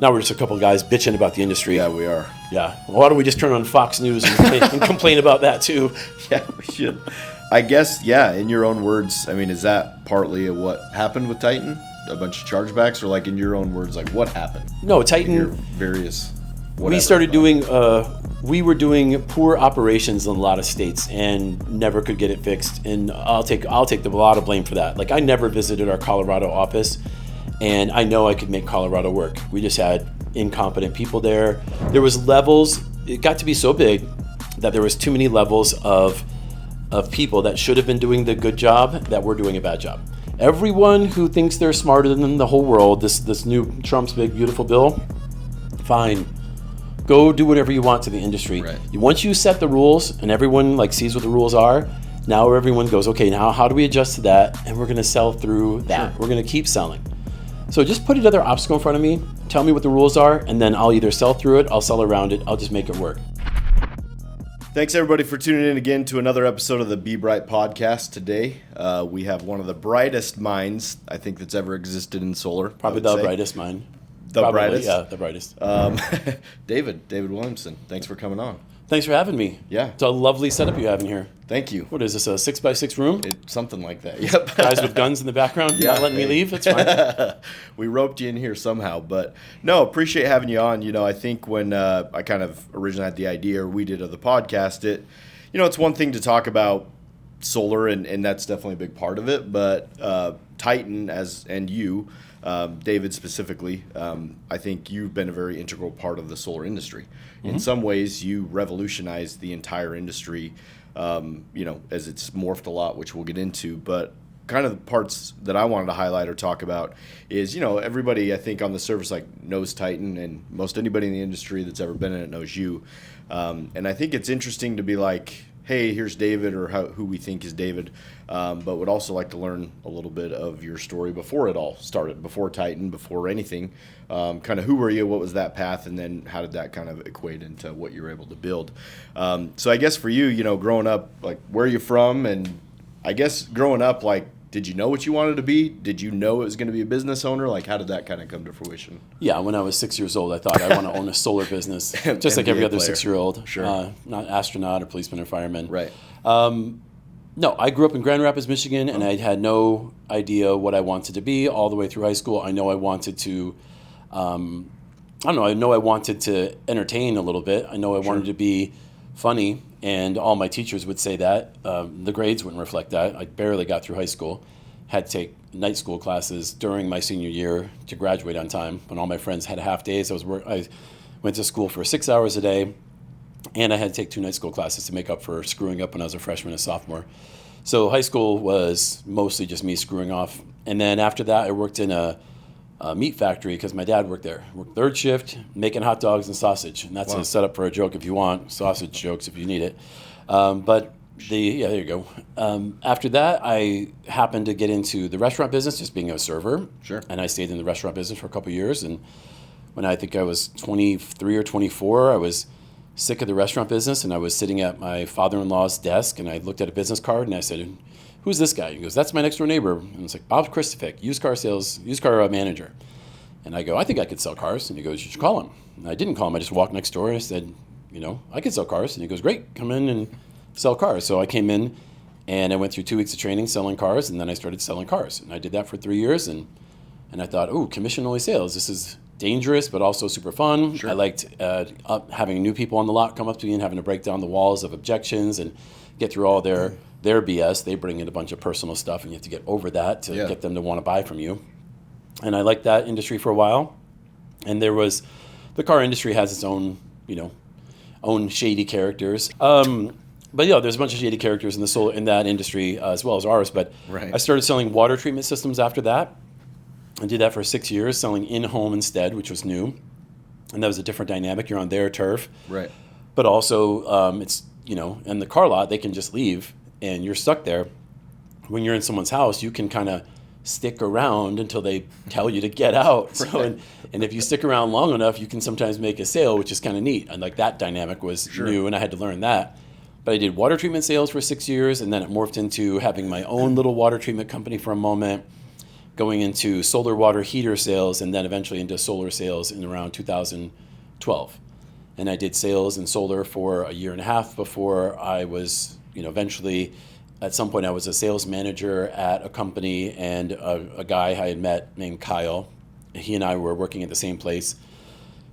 Now we're just a couple of guys bitching about the industry. Yeah, we are. Yeah. Well, why don't we just turn on Fox News and complain about that too? Yeah, we should. I guess, yeah, in your own words, I mean, is that partly what happened with Titan? A bunch of chargebacks? Or like in your own words, like what happened? No, Titan. Your various whatever. We started doing, we were doing poor operations in a lot of states and never could get it fixed. And I'll take a lot of blame for that. Like I never visited our Colorado office. And I know I could make Colorado work. We just had incompetent people there. There was levels. It got to be so big that there was too many levels of people that should have been doing the good job that were doing a bad job. Everyone who thinks they're smarter than the whole world, this new Trump's big beautiful bill, fine. Go do whatever you want to the industry. Right. Once you set the rules and everyone like sees what the rules are, now everyone goes, okay, now how do we adjust to that? And we're going to sell through that. Sure. We're going to keep selling. So just put another obstacle in front of me, tell me what the rules are, and then I'll either sell through it, I'll sell around it, I'll just make it work. Thanks everybody for tuning in again to another episode of the Be Bright podcast. Today we have one of the brightest minds I think that's ever existed in solar. Probably the brightest mind. Brightest? Yeah, the brightest. David Williamson, thanks for coming on. Thanks for having me. Yeah. It's a lovely setup you have in here. Thank you. What is this, a 6x6 room? Something like that. Yep. Guys with guns in the background not letting me leave? It's fine. We roped you in here somehow. But no, appreciate having you on. You know, I think when I kind of originally had the idea, or we did of the podcast, it's one thing to talk about solar, and that's definitely a big part of it. But Titan, and you, David specifically, I think you've been a very integral part of the solar industry. Mm-hmm. In some ways, you revolutionized the entire industry, as it's morphed a lot, which we'll get into. But kind of the parts that I wanted to highlight or talk about is, everybody, I think, on the surface, knows Titan, and most anybody in the industry that's ever been in it knows you. And I think it's interesting to be like, hey, here's David, or who we think is David, but would also like to learn a little bit of your story before it all started, before Titan, before anything. Kind of who were you, what was that path, and then how did that kind of equate into what you were able to build? So I guess for you, growing up, where are you from? And I guess growing up, did you know what you wanted to be? Did you know it was going to be a business owner? How did that kind of come to fruition? Yeah, when I was 6 years old, I thought I want to own a solar business, just like every other 6-year-old. Sure. Not astronaut or policeman or fireman. Right. No, I grew up in Grand Rapids, Michigan, and I had no idea what I wanted to be all the way through high school. I know I wanted to, I know I wanted to entertain a little bit. I know I wanted to be funny, and all my teachers would say that. The grades wouldn't reflect that. I barely got through high school. Had to take night school classes during my senior year to graduate on time. When all my friends had half days, I went to school for 6 hours a day, and I had to take 2 night school classes to make up for screwing up when I was a freshman and sophomore. So high school was mostly just me screwing off. And then after that, I worked in a meat factory because my dad worked there. Worked third shift, making hot dogs and sausage. And that's a setup for a joke if you want, sausage jokes if you need it. There you go. After that, I happened to get into the restaurant business, just being a server. Sure. And I stayed in the restaurant business for a couple of years. And when I think I was 23 or 24, I was sick of the restaurant business, and I was sitting at my father-in-law's desk, and I looked at a business card, and I said, "Who's this guy?" He goes, "That's my next door neighbor." And it's like, "Bob Christophic, used car manager." And I go, "I think I could sell cars." And he goes, "You should call him." And I didn't call him. I just walked next door, and I said, "I could sell cars." And he goes, "Great, come in and sell cars." So I came in, and I went through 2 weeks of training selling cars, and then I started selling cars. And I did that for 3 years, and I thought, commission-only sales. This is dangerous, but also super fun. Sure. I liked having new people on the lot come up to me and having to break down the walls of objections and get through all their BS. They bring in a bunch of personal stuff, and you have to get over that to get them to want to buy from you. And I liked that industry for a while. And the car industry has its own, own shady characters. But there's a bunch of shady characters in that industry as well as ours. But right. I started selling water treatment systems after that. I did that for 6 years, selling in-home instead, which was new. And that was a different dynamic. You're on their turf. Right. But also, it's, in the car lot, they can just leave, and you're stuck there. When you're in someone's house, you can kind of stick around until they tell you to get out. Right. So, and if you stick around long enough, you can sometimes make a sale, which is kind of neat. And that dynamic was new, and I had to learn that. But I did water treatment sales for 6 years, and then it morphed into having my own little water treatment company for a moment. going into solar water heater sales, and then eventually into solar sales in around 2012. And I did sales in solar for a year and a half before I was, eventually at some point I was a sales manager at a company, and a guy I had met named Kyle, he and I were working at the same place.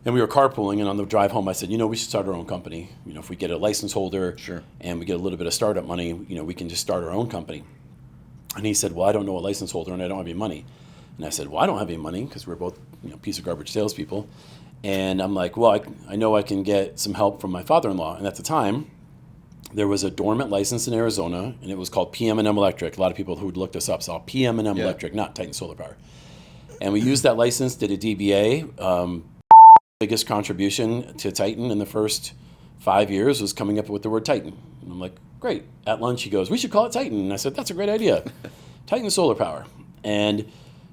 And we were carpooling, and on the drive home I said, we should start our own company. If we get a license holder and we get a little bit of startup money, we can just start our own company. And he said, well, I don't know a license holder and I don't have any money. And I said, well, I don't have any money because we're both piece of garbage salespeople. And I'm like, well, I know I can get some help from my father-in-law. And at the time, there was a dormant license in Arizona, and it was called PM&M Electric. A lot of people who looked us up saw PM&M Electric, not Titan Solar Power. And we used that license, did a DBA. Biggest contribution to Titan in the first 5 years was coming up with the word Titan. And I'm like, great. At lunch, he goes, we should call it Titan. And I said, that's a great idea. Titan Solar Power. And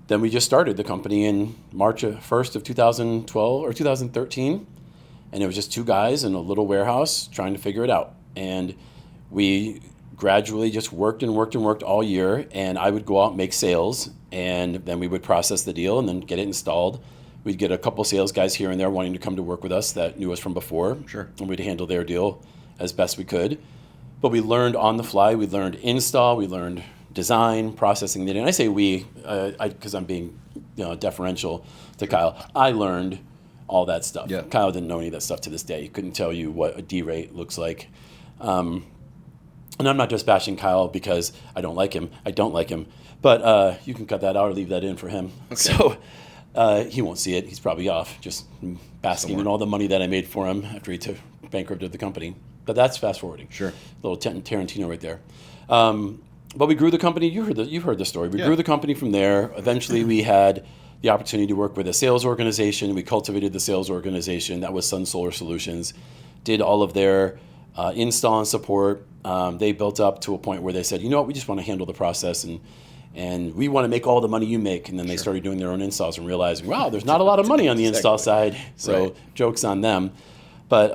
then we just started the company in March 1st of 2012 or 2013. And it was just two guys in a little warehouse trying to figure it out. And we gradually just worked all year. And I would go out and make sales. And then we would process the deal and then get it installed. We'd get a couple sales guys here and there wanting to come to work with us that knew us from before. Sure. And we'd handle their deal as best we could. But we learned on the fly. We learned install. We learned design, processing. And I say we, because I'm being deferential to Kyle. I learned all that stuff. Yeah. Kyle didn't know any of that stuff to this day. He couldn't tell you what a D rate looks like. And I'm not just bashing Kyle because I don't like him. I don't like him. But you can cut that out or leave that in for him. Okay. So he won't see it. He's probably off, just basking in all the money that I made for him after he bankrupted the company. But that's fast forwarding. Sure. Little Tarantino right there. But we grew the company. You've heard the story. We grew the company from there. Eventually, we had the opportunity to work with a sales organization. We cultivated the sales organization. That was Sun Solar Solutions. Did all of their install and support. They built up to a point where they said, you know what, we just want to handle the process and we want to make all the money you make. And then they started doing their own installs and realizing, wow, there's not a lot of money on the install side. So joke's on them. But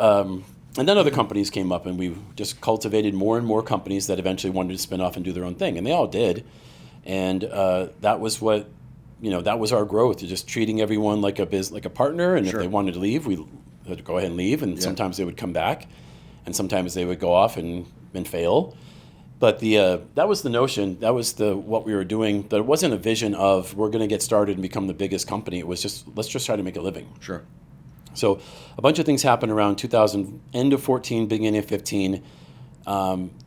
and then other companies came up, and we just cultivated more and more companies that eventually wanted to spin off and do their own thing. And they all did. And that was what, that was our growth, just treating everyone like a partner. And if they wanted to leave, we had to go ahead and leave. And sometimes they would come back, and sometimes they would go off and fail. But that was the notion. That was what we were doing. But it wasn't a vision of we're going to get started and become the biggest company. It was just, let's just try to make a living. Sure. So a bunch of things happened around 2000, end of 14, beginning of 15.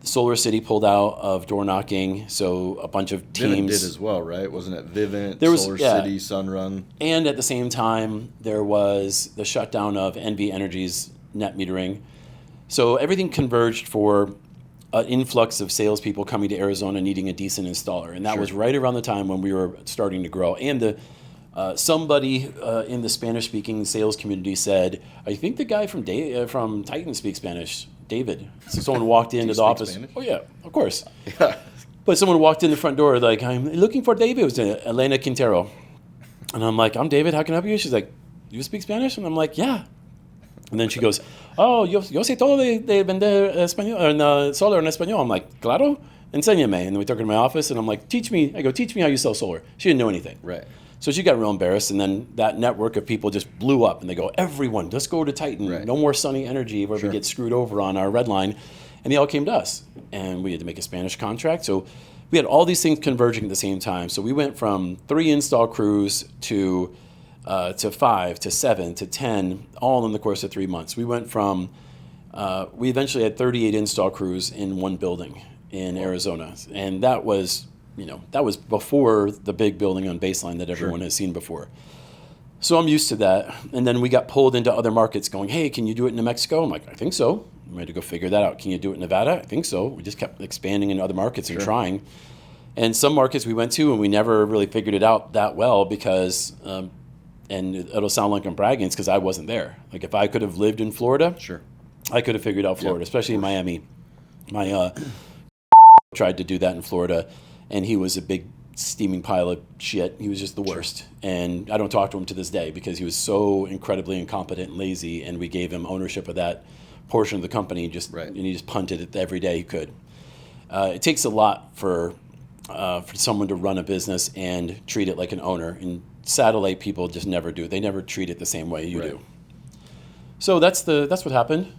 Solar City pulled out of door knocking, so a bunch of teams. Vivint did as well, right? Wasn't it Vivint, Solar City, Sunrun? And at the same time, there was the shutdown of NV Energy's net metering. So everything converged for an influx of salespeople coming to Arizona needing a decent installer. And that was right around the time when we were starting to grow. And somebody in the Spanish-speaking sales community said, I think the guy from Titan speaks Spanish, David. So someone walked into the office. Spanish? Oh, yeah, of course. But someone walked in the front door like, I'm looking for David. It was Elena Quintero. And I'm like, I'm David. How can I help you? She's like, you speak Spanish? And I'm like, yeah. And then she goes, oh, yo sé todo de vender español, solar en español. I'm like, claro, enséñame. And then we took her to my office, and I'm like, teach me how you sell solar. She didn't know anything. Right. So she got real embarrassed, and then that network of people just blew up, and they go, everyone, let's go to Titan. Right. No more Sunny Energy where we get screwed over on our red line. And they all came to us, and we had to make a Spanish contract. So we had all these things converging at the same time. So we went from 3 install crews to 5 to 7 to 10, all in the course of 3 months. We went from, we eventually had 38 install crews in one building in Arizona. And that was before the big building on Baseline that everyone has seen before. So I'm used to that. And then we got pulled into other markets going, hey, can you do it in New Mexico? I'm like, I think so. We had to go figure that out. Can you do it in Nevada? I think so. We just kept expanding into other markets and trying. And some markets we went to, and we never really figured it out that well because, and it'll sound like I'm bragging, it's because I wasn't there. Like if I could have lived in Florida, I could have figured out Florida, especially in Miami. My tried to do that in Florida, and he was a big steaming pile of shit. He was just the worst. And I don't talk to him to this day because he was so incredibly incompetent and lazy, and we gave him ownership of that portion of the company, and he just punted it every day he could. It takes a lot for for someone to run a business and treat it like an owner. And satellite people just never do. They never treat it the same way you do. So that's what happened.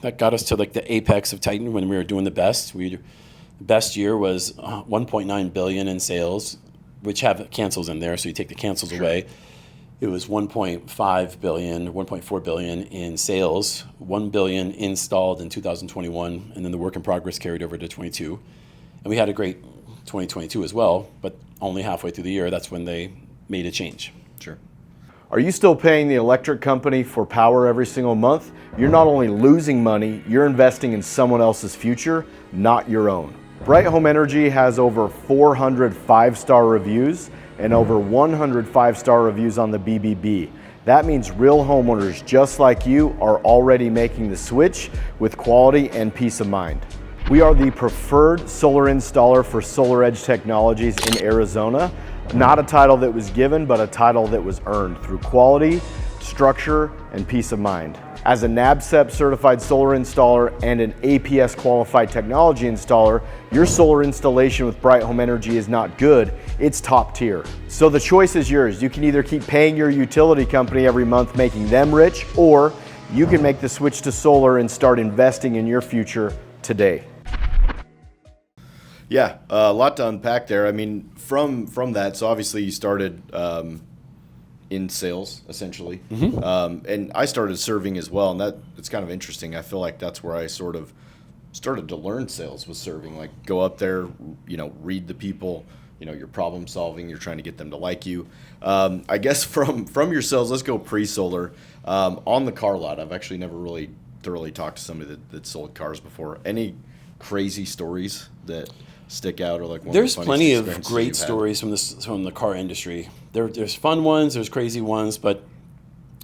That got us to like the apex of Titan when we were doing the best. The best year was 1.9 billion in sales, which have cancels in there. So you take the cancels away. It was 1.5 billion, 1.4 billion in sales, 1 billion installed in 2021, and then the work in progress carried over to 22. And we had a great 2022 as well, but only halfway through the year, that's when they made a change. Sure. Are you still paying the electric company for power every single month? You're not only losing money, you're investing in someone else's future, not your own. Bright Home Energy has over 400 5-star reviews and over 100 5-star reviews on the BBB. That means real homeowners just like you are already making the switch with quality and peace of mind. We are the preferred solar installer for Solar Edge Technologies in Arizona. Not a title that was given, but a title that was earned through quality, structure, and peace of mind. As a NABCEP certified solar installer and an APS qualified technology installer, your solar installation with Bright Home Energy is not good, it's top tier. So the choice is yours. You can either keep paying your utility company every month, making them rich, or you can make the switch to solar and start investing in your future today. Yeah, a lot to unpack there. I mean, from that, so obviously you started in sales, essentially. And I started serving as well, and it's kind of interesting. I feel like that's where I sort of started to learn sales, was serving. Like, go up there, read the people, you're problem solving, you're trying to get them to like you. I guess from your sales, let's go pre-solar. On the car lot, I've actually never really thoroughly talked to somebody that sold cars before. Any crazy stories that stick out, or like there's plenty of great stories from the car industry. There's fun ones, there's crazy ones, but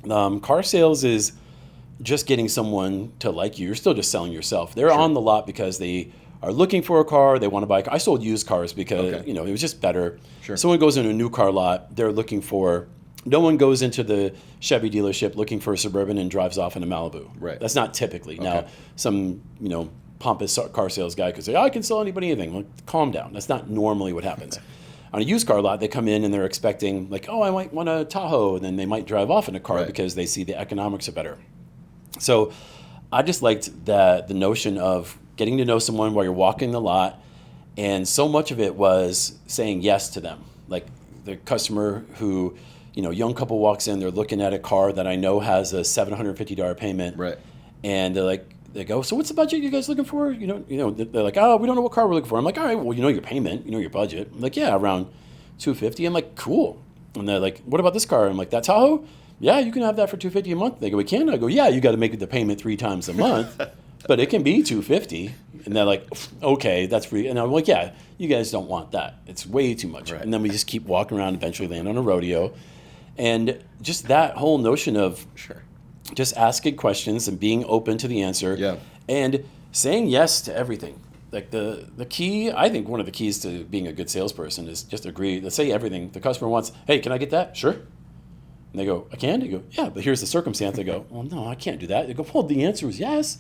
car sales is just getting someone to like you. You're still just selling yourself. They're on the lot because they are looking for a car, they want to buy a car. I sold used cars because it was just better. Someone goes into a new car lot, they're looking for, no one goes into the Chevy dealership looking for a Suburban and drives off in a Malibu. That's not typically. Now, some pompous car sales guy could say, I can sell anybody anything. Like, calm down. That's not normally what happens. On a used car lot, they come in and they're expecting, like, I might want a Tahoe, and then they might drive off in a car because they see the economics are better. So I just liked the notion of getting to know someone while you're walking the lot, and so much of it was saying yes to them. Like, the customer who, young couple walks in, they're looking at a car that I know has a $750 payment, and they're like, they go, so what's the budget you guys looking for? They're like, we don't know what car we're looking for. I'm like, all right, well, your payment, your budget. I'm like, yeah, around $250. I'm like, cool. And they're like, what about this car? I'm like, that Tahoe? Yeah, you can have that for $250 a month. They go, we can? I go, yeah, you got to make the payment 3 times a month, but it can be $250. And they're like, okay, that's free. And I'm like, yeah, you guys don't want that. It's way too much. And then we just keep walking around, eventually land on a rodeo. And just that whole notion of just asking questions and being open to the answer and saying yes to everything. Like the key, I think one of the keys to being a good salesperson is just agree. Let's say everything. The customer wants, hey, can I get that? Sure. And they go, I can? You go, yeah, but here's the circumstance. They go, well, no, I can't do that. They go, well, the answer is yes.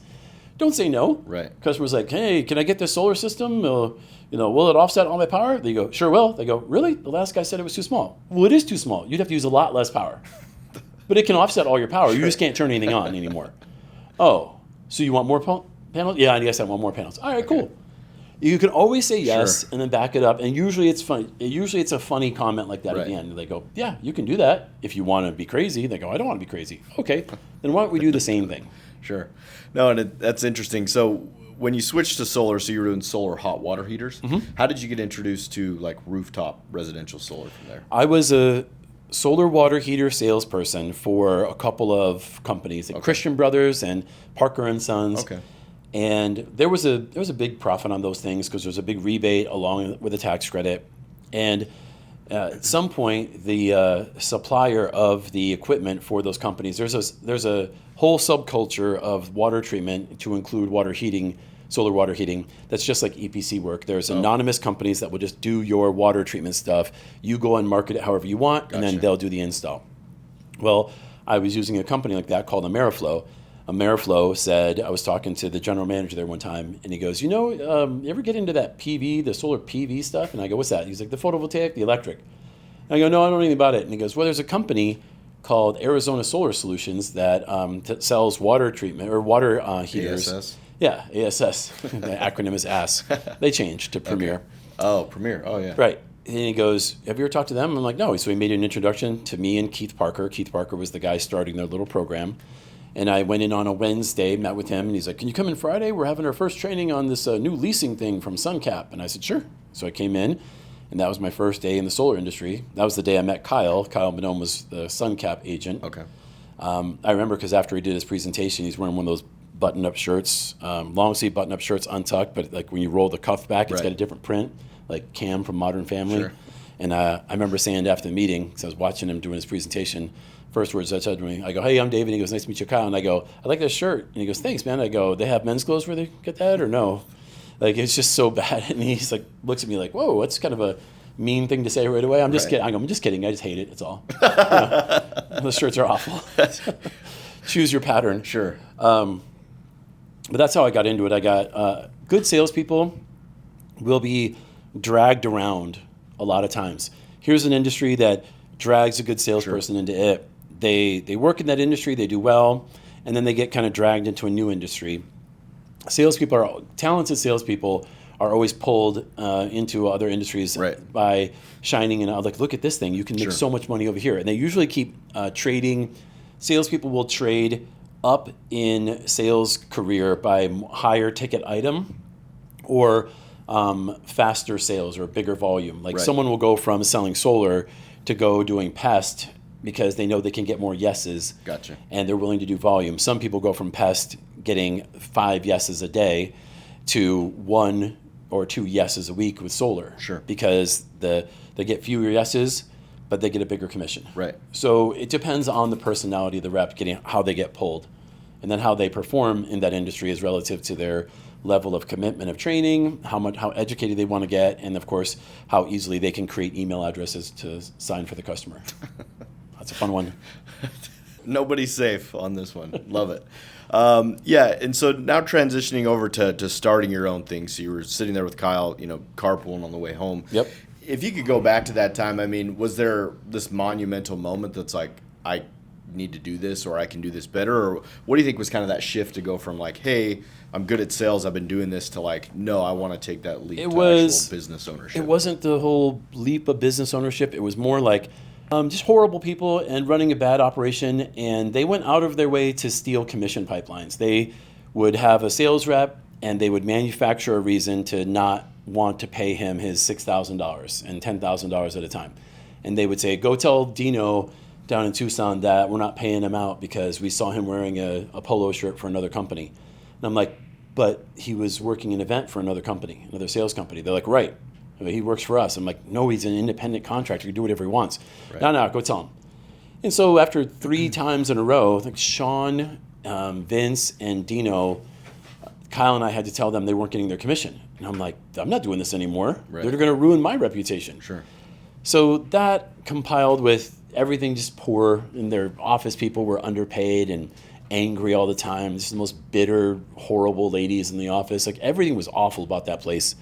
Don't say no. Customer's like, hey, can I get this solar system? Will it offset all my power? They go, sure will. They go, really? The last guy said it was too small. Well, it is too small. You'd have to use a lot less power. But it can offset all your power. You just can't turn anything on anymore. Oh, so you want more panels? Yeah, I guess I want more panels. All right, cool. You can always say yes and then back it up. And usually it's fun. Usually it's a funny comment like that at the end. They go, yeah, you can do that if you want to be crazy. They go, I don't want to be crazy. Okay, then why don't we do the same thing? No, and that's interesting. So when you switched to solar, so you were doing solar hot water heaters. How did you get introduced to like rooftop residential solar from there? I was a solar water heater salesperson for a couple of companies, like Christian Brothers and Parker and Sons. And there was a big profit on those things because there was a big rebate along with a tax credit. And at some point, the supplier of the equipment for those companies, there's a whole subculture of water treatment to include water heating, solar water heating. That's just like EPC work. There's anonymous companies that will just do your water treatment stuff. You go and market it however you want, and then they'll do the install. Well, I was using a company like that called Ameriflow. Ameriflow said, I was talking to the general manager there one time, and he goes, you ever get into that PV, the solar PV stuff? And I go, what's that? He's like, the photovoltaic, the electric. And I go, no, I don't know anything about it. And he goes, well, there's a company called Arizona Solar Solutions that sells water treatment or water heaters. ASS? Yeah, ASS. The acronym is ASS. They changed to Premier. Okay. Oh, Premier. Oh, yeah. Right. And he goes, have you ever talked to them? I'm like, no. So he made an introduction to me and Keith Parker. Keith Parker was the guy starting their little program. And I went in on a Wednesday, met with him, and he's like, can you come in Friday? We're having our first training on this new leasing thing from SunCap. And I said, sure. So I came in, and that was my first day in the solar industry. That was the day I met Kyle. Kyle Bonhomme was the SunCap agent. Okay. I remember because after he did his presentation, he's wearing one of those button-up shirts, long sleeve button-up shirts, untucked, but like when you roll the cuff back, it's got a different print, like Cam from Modern Family. Sure. And I remember saying after the meeting, because I was watching him doing his presentation, first words I said to him, I go, hey, I'm David. And he goes, nice to meet you, Kyle. And I go, I like that shirt. And he goes, thanks, man. I go, they have men's clothes where they get that or no? Like, it's just so bad. And he's like, looks at me like, whoa, that's kind of a mean thing to say right away. I'm just kidding. I go, I'm just kidding. I just hate it. It's all. The shirts are awful. Choose your pattern. Sure. But that's how I got into it. I got good salespeople will be dragged around a lot of times. Here's an industry that drags a good salesperson into it. They work in that industry, they do well, and then they get kind of dragged into a new industry. Talented salespeople are always pulled into other industries by shining and like, look at this thing, you can make so much money over here. And they usually keep trading. Salespeople will trade up in sales career by higher ticket item or faster sales or bigger volume. Like someone will go from selling solar to go doing pest because they know they can get more yeses. Gotcha. And they're willing to do volume. Some people go from pest getting 5 yeses a day to 1 or 2 yeses a week with solar. Sure. Because they get fewer yeses, but they get a bigger commission. Right. So it depends on the personality of the rep, how they get pulled. And then how they perform in that industry is relative to their level of commitment of training, how educated they want to get, and of course, how easily they can create email addresses to sign for the customer. That's a fun one. Nobody's safe on this one. Love it. And so now transitioning over to starting your own thing. So you were sitting there with Kyle, carpooling on the way home. Yep. If you could go back to that time, I mean, was there this monumental moment that's like, I need to do this or I can do this better? Or what do you think was kind of that shift to go from like, hey, I'm good at sales, I've been doing this, to like, no, I want to take that leap to actual business ownership? It wasn't the whole leap of business ownership. It was more like just horrible people and running a bad operation, and they went out of their way to steal commission pipelines. They would have a sales rep, and they would manufacture a reason to not want to pay him his $6,000 and $10,000 at a time. And they would say, go tell Dino down in Tucson that we're not paying him out because we saw him wearing a polo shirt for another company. And I'm like, but he was working an event for another company, another sales company. They're like, right, he works for us. I'm like, no, he's an independent contractor. He can do whatever he wants. Right. No, go tell him. And so after 3 times in a row, I think Sean, Vince, and Dino, Kyle and I had to tell them they weren't getting their commission. And I'm like, I'm not doing this anymore. Right. They're going to ruin my reputation. Sure. So that compiled with everything just poor, and their office people were underpaid and angry all the time. Just the most bitter, horrible ladies in the office. Like, everything was awful about that place,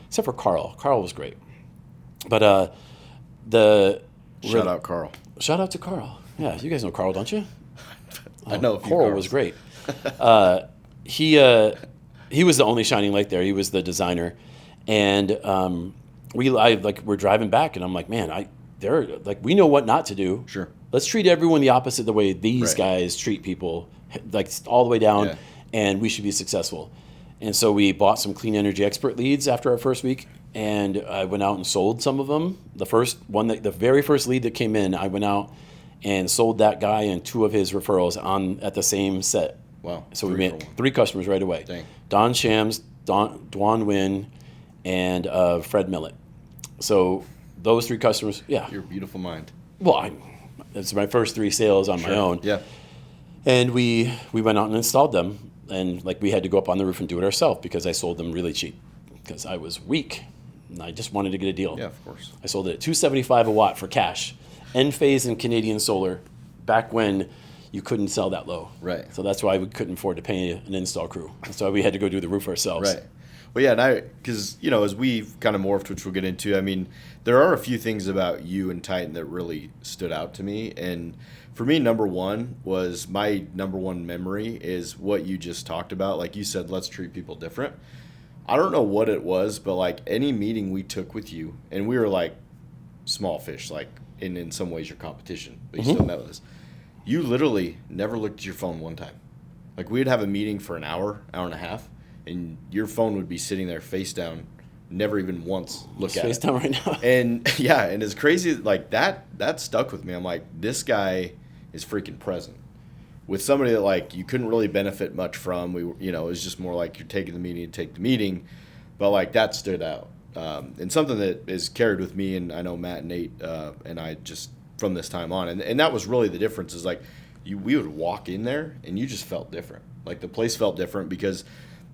except for Carl. Carl was great. But shout out Carl. Shout out to Carl. Yeah, you guys know Carl, don't you? I know. Carl was great. He was the only shining light there. He was the designer, and we're driving back, and I'm like, man, we know what not to do. Sure. Let's treat everyone the opposite the way these guys treat people, like all the way down, and we should be successful. And so we bought some clean energy expert leads after our first week, and I went out and sold some of them. The very first lead that came in, I went out and sold that guy and 2 of his referrals at the same set. Wow. So we made 3 customers right away. Dang. Don Shams, Dwan Wynn, and Fred Millett. So those 3 customers, Your beautiful mind. Well, it's my first 3 sales on my own. Yeah. And we went out and installed them, and we had to go up on the roof and do it ourselves because I sold them really cheap because I was weak and I just wanted to get a deal. Yeah, of course. I sold it at $275 a watt for cash. Enphase and Canadian Solar, back when you couldn't sell that low. Right. So that's why we couldn't afford to pay an install crew. That's why we had to go do the roof ourselves. Right. Well, yeah, because, as we've kind of morphed, which we'll get into, I mean, there are a few things about you and Titan that really stood out to me. And for me, number one was my number one memory is what you just talked about. Like you said, let's treat people different. I don't know what it was, but like any meeting we took with you, and we were like small fish, like in some ways your competition, but you still met with us. You literally never looked at your phone one time. Like we'd have a meeting for an hour and a half, and your phone would be sitting there face down, never even once look at it. Face down right now. And yeah, and it's crazy, like that stuck with me. I'm like, this guy is freaking present. With somebody that like you couldn't really benefit much from, it was just more like you're taking the meeting to take the meeting, but like that stood out. And something that is carried with me, and I know Matt and Nate and I just from this time on, and that was really the difference is like we would walk in there and you just felt different. Like the place felt different because,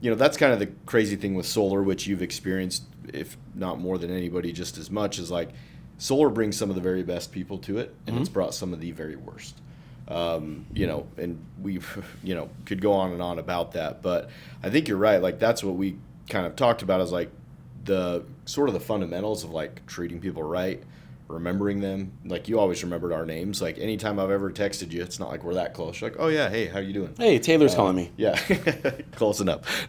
that's kind of the crazy thing with solar, which you've experienced, if not more than anybody, just as much, is like solar brings some of the very best people to it, and it's brought some of the very worst. And we, could go on and on about that, but I think you're right. Like that's what we kind of talked about is like the sort of the fundamentals of like treating people right, remembering them. Like you always remembered our names. Like anytime I've ever texted you, it's not like we're that close. You're like, oh yeah, hey, how you doing? Hey, Taylor's calling me. Yeah, close enough.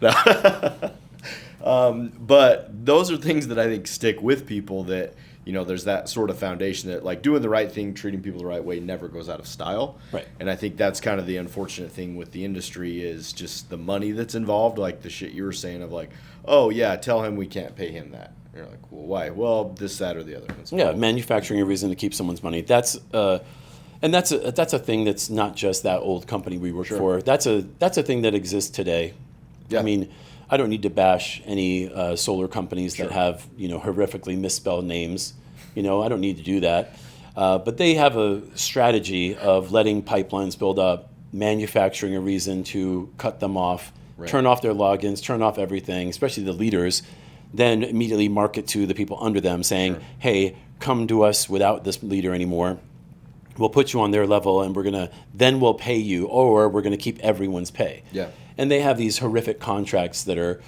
But those are things that I think stick with people that, there's that sort of foundation that like doing the right thing, treating people the right way never goes out of style. Right. And I think that's kind of the unfortunate thing with the industry is just the money that's involved, like the shit you were saying of like, oh yeah, tell him we can't pay him that. You're like, well, why? Well, this, that, or the other. Yeah, manufacturing a reason to keep someone's money. That's a thing that's not just that old company we worked for. That's a thing that exists today. Yeah. I mean, I don't need to bash any solar companies that have horrifically misspelled names. I don't need to do that. But they have a strategy of letting pipelines build up, manufacturing a reason to cut them off, turn off their logins, turn off everything, especially the leaders. Then immediately market to the people under them saying, hey, come to us without this leader anymore. We'll put you on their level and then we'll pay you, or we're going to keep everyone's pay. Yeah. And they have these horrific contracts that are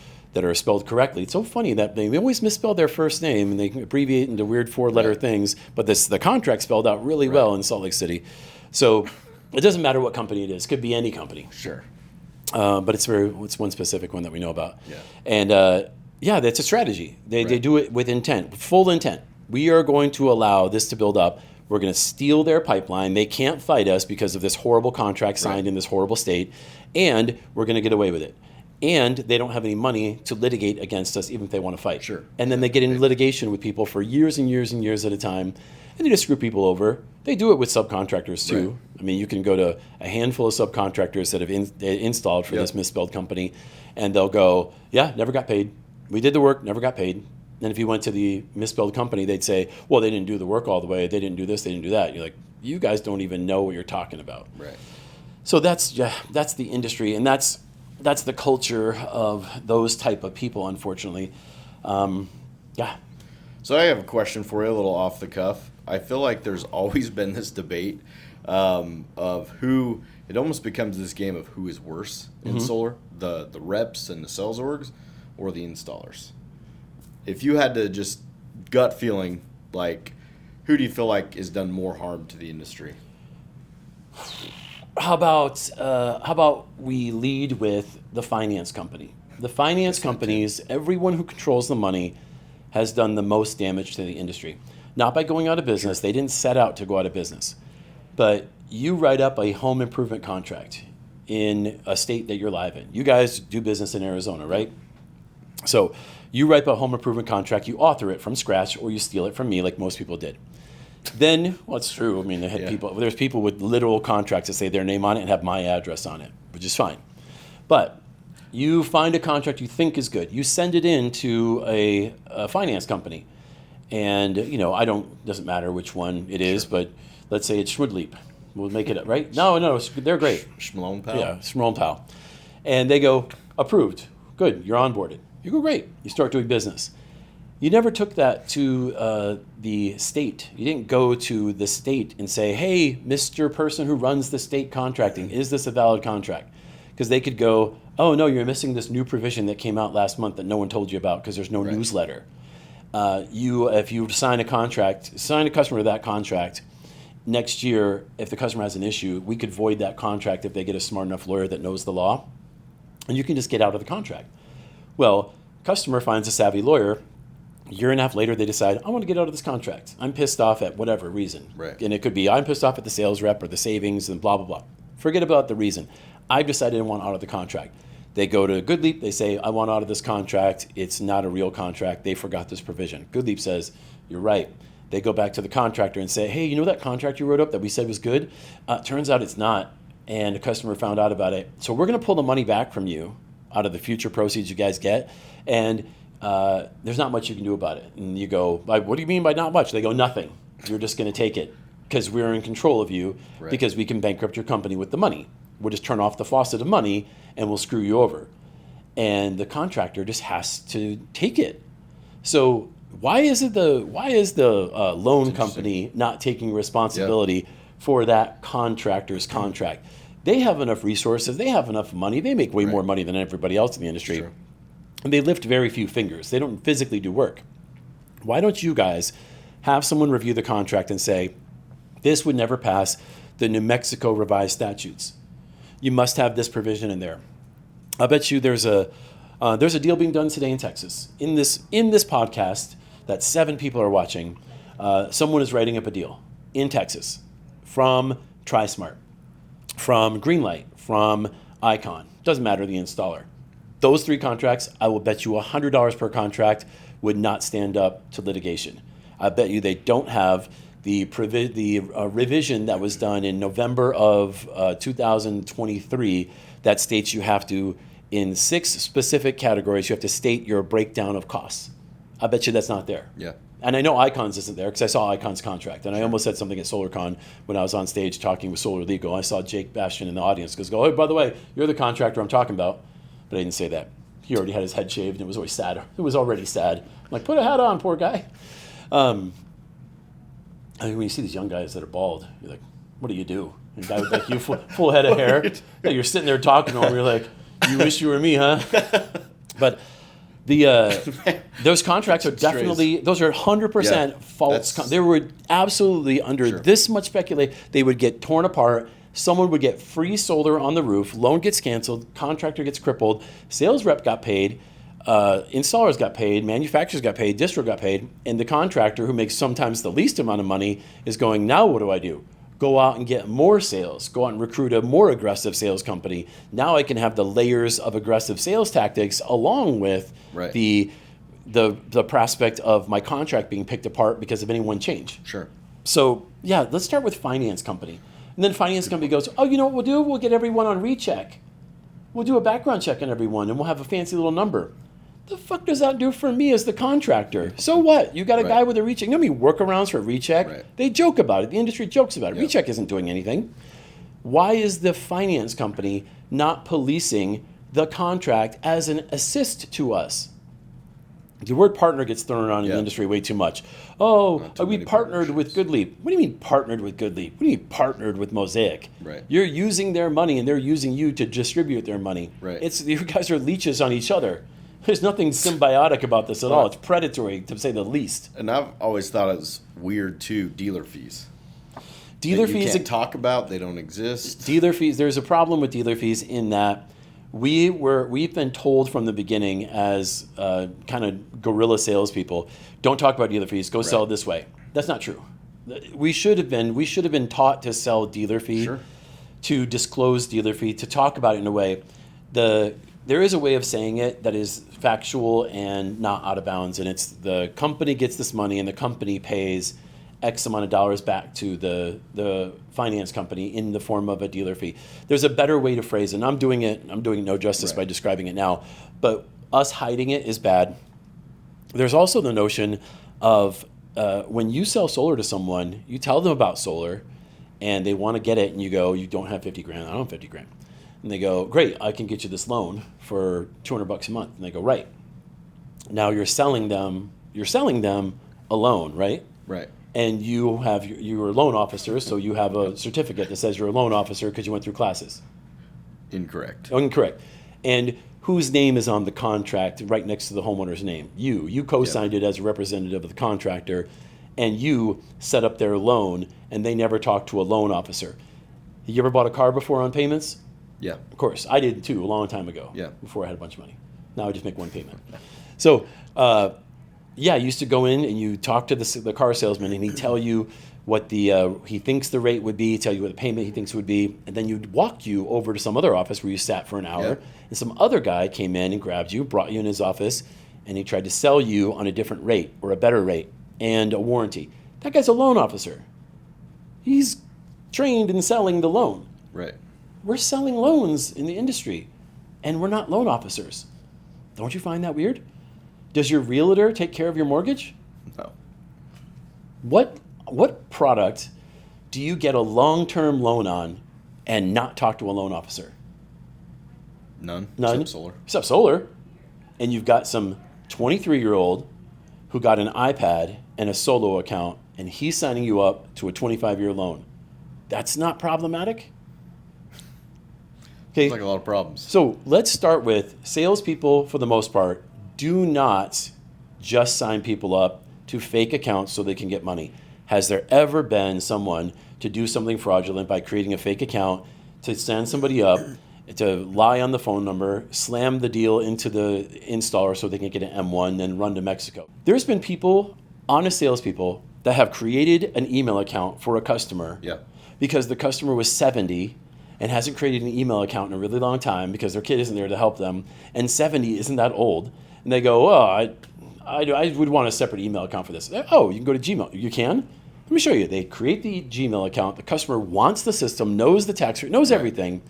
spelled correctly. It's so funny that they always misspell their first name and they abbreviate into weird 4-letter things, but the contract spelled out really well in Salt Lake City. So it doesn't matter what company it is. It could be any company. Sure. But it's one specific one that we know about. Yeah. And that's a strategy. They do it with intent, full intent. We are going to allow this to build up. We're going to steal their pipeline. They can't fight us because of this horrible contract signed in this horrible state, and we're going to get away with it. And they don't have any money to litigate against us, even if they want to fight. Sure. And then they get in litigation with people for years and years and years at a time, and they just screw people over. They do it with subcontractors too. Right. I mean, you can go to a handful of subcontractors that have installed for this misspelled company, and they'll go, yeah, never got paid. We did the work, never got paid. And if you went to the misspelled company, they'd say, well, they didn't do the work all the way. They didn't do this, they didn't do that. You're like, you guys don't even know what you're talking about. Right. So that's the industry, and that's the culture of those type of people, unfortunately. Yeah. So I have a question for you, a little off the cuff. I feel like there's always been this debate of who, it almost becomes this game of who is worse in solar, the reps and the sales orgs or the installers. If you had to just gut feeling, like, who do you feel like has done more harm to the industry? How about we lead with the finance company? The finance companies, everyone who controls the money, has done the most damage to the industry. Not by going out of business. They didn't set out to go out of business. But you write up a home improvement contract in a state that you're live in. You guys do business in Arizona, right? So you write up a home improvement contract, you author it from scratch, or you steal it from me like most people did. Then, well, it's true. I mean, there's people with literal contracts that say their name on it and have my address on it, which is fine. But you find a contract you think is good. You send it in to a finance company. And, doesn't matter which one it is, but let's say it's Schmudleap. We'll make it, right? No, they're great. Schmalone Pal? Yeah, Schmalone Pal. And they go, approved. Good, you're onboarded. You go, great. You start doing business. You never took that to the state. You didn't go to the state and say, hey, Mr. Person who runs the state contracting, is this a valid contract? Because they could go, oh, no, you're missing this new provision that came out last month that no one told you about because there's no newsletter. If you sign a customer to that contract, next year, if the customer has an issue, we could void that contract if they get a smart enough lawyer that knows the law, and you can just get out of the contract. Well, customer finds a savvy lawyer. A year and a half later, they decide, I want to get out of this contract. I'm pissed off at whatever reason. Right. And it could be, I'm pissed off at the sales rep or the savings and blah, blah, blah. Forget about the reason. I've decided I want out of the contract. They go to GoodLeap. They say, I want out of this contract. It's not a real contract. They forgot this provision. GoodLeap says, you're right. They go back to the contractor and say, hey, you know that contract you wrote up that we said was good? Turns out it's not. And the customer found out about it. So we're going to pull the money back from you out of the future proceeds you guys get. And there's not much you can do about it. And you go, what do you mean by not much? They go, nothing. You're just going to take it because we're in control of you, because we can bankrupt your company with the money. We'll just turn off the faucet of money and we'll screw you over. And the contractor just has to take it. So why is the loan company not taking responsibility for that contractor's contract? They have enough resources. They have enough money. They make way more money than everybody else in the industry. Sure. And they lift very few fingers. They don't physically do work. Why don't you guys have someone review the contract and say, this would never pass the New Mexico revised statutes. You must have this provision in there. I bet you there's a deal being done today in Texas. In this podcast that 7 people are watching, someone is writing up a deal in Texas from TriSmart, from Greenlight, from Icon. Doesn't matter the installer. Those 3 contracts, I will bet you $100 per contract would not stand up to litigation. I bet you they don't have the revision that was done in November of 2023 that states you have to, in 6 specific categories, you have to state your breakdown of costs. I bet you that's not there. Yeah. And I know Icon's isn't there because I saw Icon's contract. And I almost said something at SolarCon when I was on stage talking with Solar Legal. I saw Jake Bastian in the audience because oh, by the way, you're the contractor I'm talking about. But I didn't say that. He already had his head shaved and it was always sad. It was already sad. I'm like, put a hat on, poor guy. I mean, when you see these young guys that are bald, you're like, what do you do? And a guy with like you, full head of hair. Yeah, you're sitting there talking to him. You're like, you wish you were me, huh? But those contracts are definitely, those are 100% false. They were absolutely under this much speculation. They would get torn apart. Someone would get free solar on the roof. Loan gets canceled. Contractor gets crippled. Sales rep got paid. Installers got paid. Manufacturers got paid. Distro got paid. And the contractor, who makes sometimes the least amount of money, is going, now what do I do? Go out and get more sales. Go out and recruit a more aggressive sales company. Now I can have the layers of aggressive sales tactics along with the prospect of my contract being picked apart because of any one change. Sure. So yeah, let's start with finance company. And then finance company goes, oh, you know what we'll do? We'll get everyone on recheck. We'll do a background check on everyone, and we'll have a fancy little number. The fuck does that do for me as the contractor? So what? You got a guy with a recheck. You know how many workarounds for a recheck? They joke about it. The industry jokes about it. Recheck isn't doing anything. Why is the finance company not policing the contract as an assist to us? The word partner gets thrown around in the industry way too much. Oh, we partnered with GoodLeap. What do you mean partnered with GoodLeap? What do you mean partnered with Mosaic? Right. You're using their money and they're using you to distribute their money. Right. You guys are leeches on each other. There's nothing symbiotic about this at all. It's predatory, to say the least. And I've always thought it was weird, too, dealer fees. Dealer that fees you can't talk about, they don't exist. Dealer fees, there's a problem with dealer fees in that we've been told from the beginning as kind of guerrilla salespeople, don't talk about dealer fees, go sell it this way. That's not true. We should have been taught to sell dealer fee, to disclose dealer fee, to talk about it in a way. There is a way of saying it that is factual and not out of bounds, and it's the company gets this money and the company pays X amount of dollars back to the finance company in the form of a dealer fee. There's a better way to phrase it, and I'm doing no justice by describing it now, but us hiding it is bad. There's also the notion of when you sell solar to someone, you tell them about solar, and they want to get it, and you go, you don't have 50 grand, I don't have 50 grand. And they go, great, I can get you this loan for $200 a month. And they go, right. Now you're selling them you're selling them a loan, right? Right. And you're a loan officer, so you have a certificate that says you're a loan officer because you went through classes. Incorrect. Incorrect. And whose name is on the contract right next to the homeowner's name? You co-signed it as a representative of the contractor, and you set up their loan, and they never talked to a loan officer. You ever bought a car before on payments? Yeah. Of course. I did too, a long time ago. Yeah. Before I had a bunch of money. Now I just make one payment. So, I used to go in and you talk to the car salesman, and he'd tell you what he thinks the rate would be, tell you what the payment he thinks would be, and then you'd walk you over to some other office where you sat for an hour, and some other guy came in and grabbed you, brought you in his office, and he tried to sell you on a different rate or a better rate and a warranty. That guy's a loan officer. He's trained in selling the loan. Right. We're selling loans in the industry, and we're not loan officers. Don't you find that weird? Does your realtor take care of your mortgage? No. What product do you get a long-term loan on and not talk to a loan officer? None. None. Except solar. Except solar. And you've got some 23-year-old who got an iPad and a solo account, and he's signing you up to a 25-year loan. That's not problematic? Okay. Like a lot of problems. So let's start with salespeople, for the most part, do not just sign people up to fake accounts so they can get money. Has there ever been someone to do something fraudulent by creating a fake account, to send somebody up, to lie on the phone number, slam the deal into the installer so they can get an M1, then run to Mexico? There's been people, honest salespeople, that have created an email account for a customer because the customer was 70 and hasn't created an email account in a really long time because their kid isn't there to help them, and 70 isn't that old. And they go, I would want a separate email account for this. Oh, you can go to Gmail. You can? Let me show you. They create the Gmail account. The customer wants the system, knows the tax rate, knows everything.